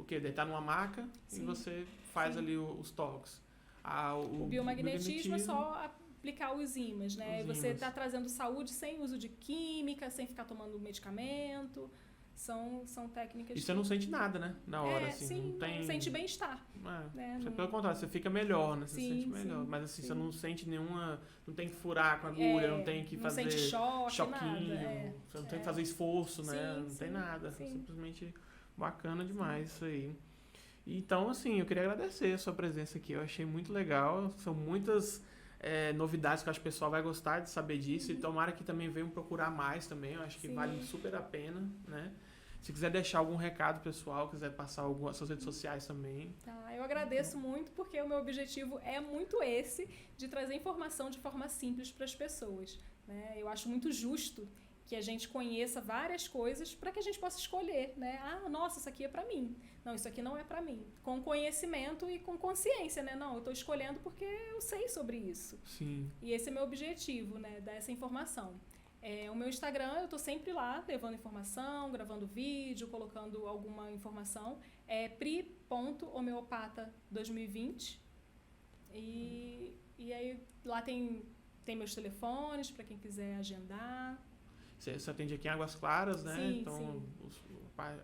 deitar numa maca e você faz ali os toques. O biomagnetismo é só aplicar os ímãs, né? Você está trazendo saúde sem uso de química, sem ficar tomando medicamento. São técnicas... E você não sente nada, né? Na hora, assim. Não sente bem-estar. Né? Pelo contrário, você fica melhor, né? Você se sente melhor. Mas assim, você não sente nenhuma... Não tem que furar com a agulha, não tem que fazer... Não sente choquinho. Nada, você não tem que fazer esforço, né? Não tem nada. Simplesmente bacana demais isso aí. Então, assim, eu queria agradecer a sua presença aqui. Eu achei muito legal. São muitas... novidades que eu acho que o pessoal vai gostar de saber disso. E tomara que também venham procurar mais também. Eu acho que vale super a pena, né? Se quiser deixar algum recado pessoal, quiser passar as suas redes sociais também. Eu agradeço muito, porque o meu objetivo é muito esse, de trazer informação de forma simples para as pessoas, né? Eu acho muito justo que a gente conheça várias coisas para que a gente possa escolher, né? Nossa, isso aqui é para mim. Não, isso aqui não é para mim. Com conhecimento e com consciência, né? Não, eu estou escolhendo porque eu sei sobre isso. Sim. E esse é o meu objetivo, né? Dar essa informação. O meu Instagram, eu estou sempre lá, levando informação, gravando vídeo, colocando alguma informação. É pri.homeopata2020. E aí lá tem meus telefones para quem quiser agendar. Você atende aqui em Águas Claras, né? Sim, então, o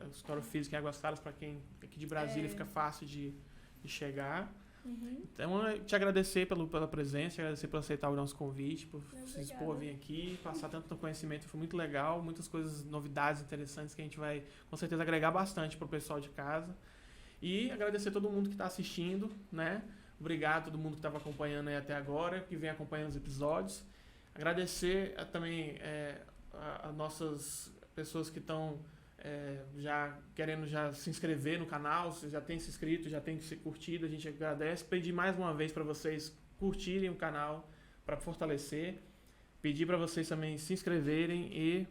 escritório físico em Águas Claras, para quem aqui de Brasília fica fácil de de chegar. Uhum. Então, te agradecer pela presença, te agradecer por aceitar o nosso convite, por se expor, vir aqui, passar tanto conhecimento, foi muito legal, muitas coisas, novidades interessantes que a gente vai, com certeza, agregar bastante pro pessoal de casa. E agradecer todo mundo que está assistindo, né? Obrigado a todo mundo que estava acompanhando aí até agora, que vem acompanhando os episódios. Agradecer também a nossas pessoas que estão já querendo já se inscrever no canal, se já tem se inscrito, já tem se curtido, a gente agradece. Pedir mais uma vez para vocês curtirem o canal para fortalecer. Pedir para vocês também se inscreverem e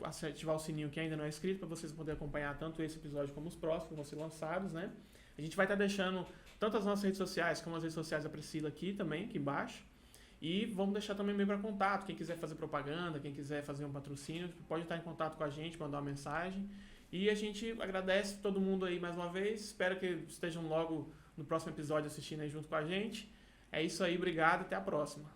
ativar o sininho que ainda não é inscrito para vocês poderem acompanhar tanto esse episódio como os próximos que vão ser lançados, né? A gente vai estar deixando tanto as nossas redes sociais como as redes sociais da Priscila aqui também, aqui embaixo. E vamos deixar também e-mail para contato. Quem quiser fazer propaganda, quem quiser fazer um patrocínio, pode estar em contato com a gente, mandar uma mensagem. E a gente agradece todo mundo aí mais uma vez. Espero que estejam logo no próximo episódio assistindo aí junto com a gente. É isso aí, obrigado e até a próxima.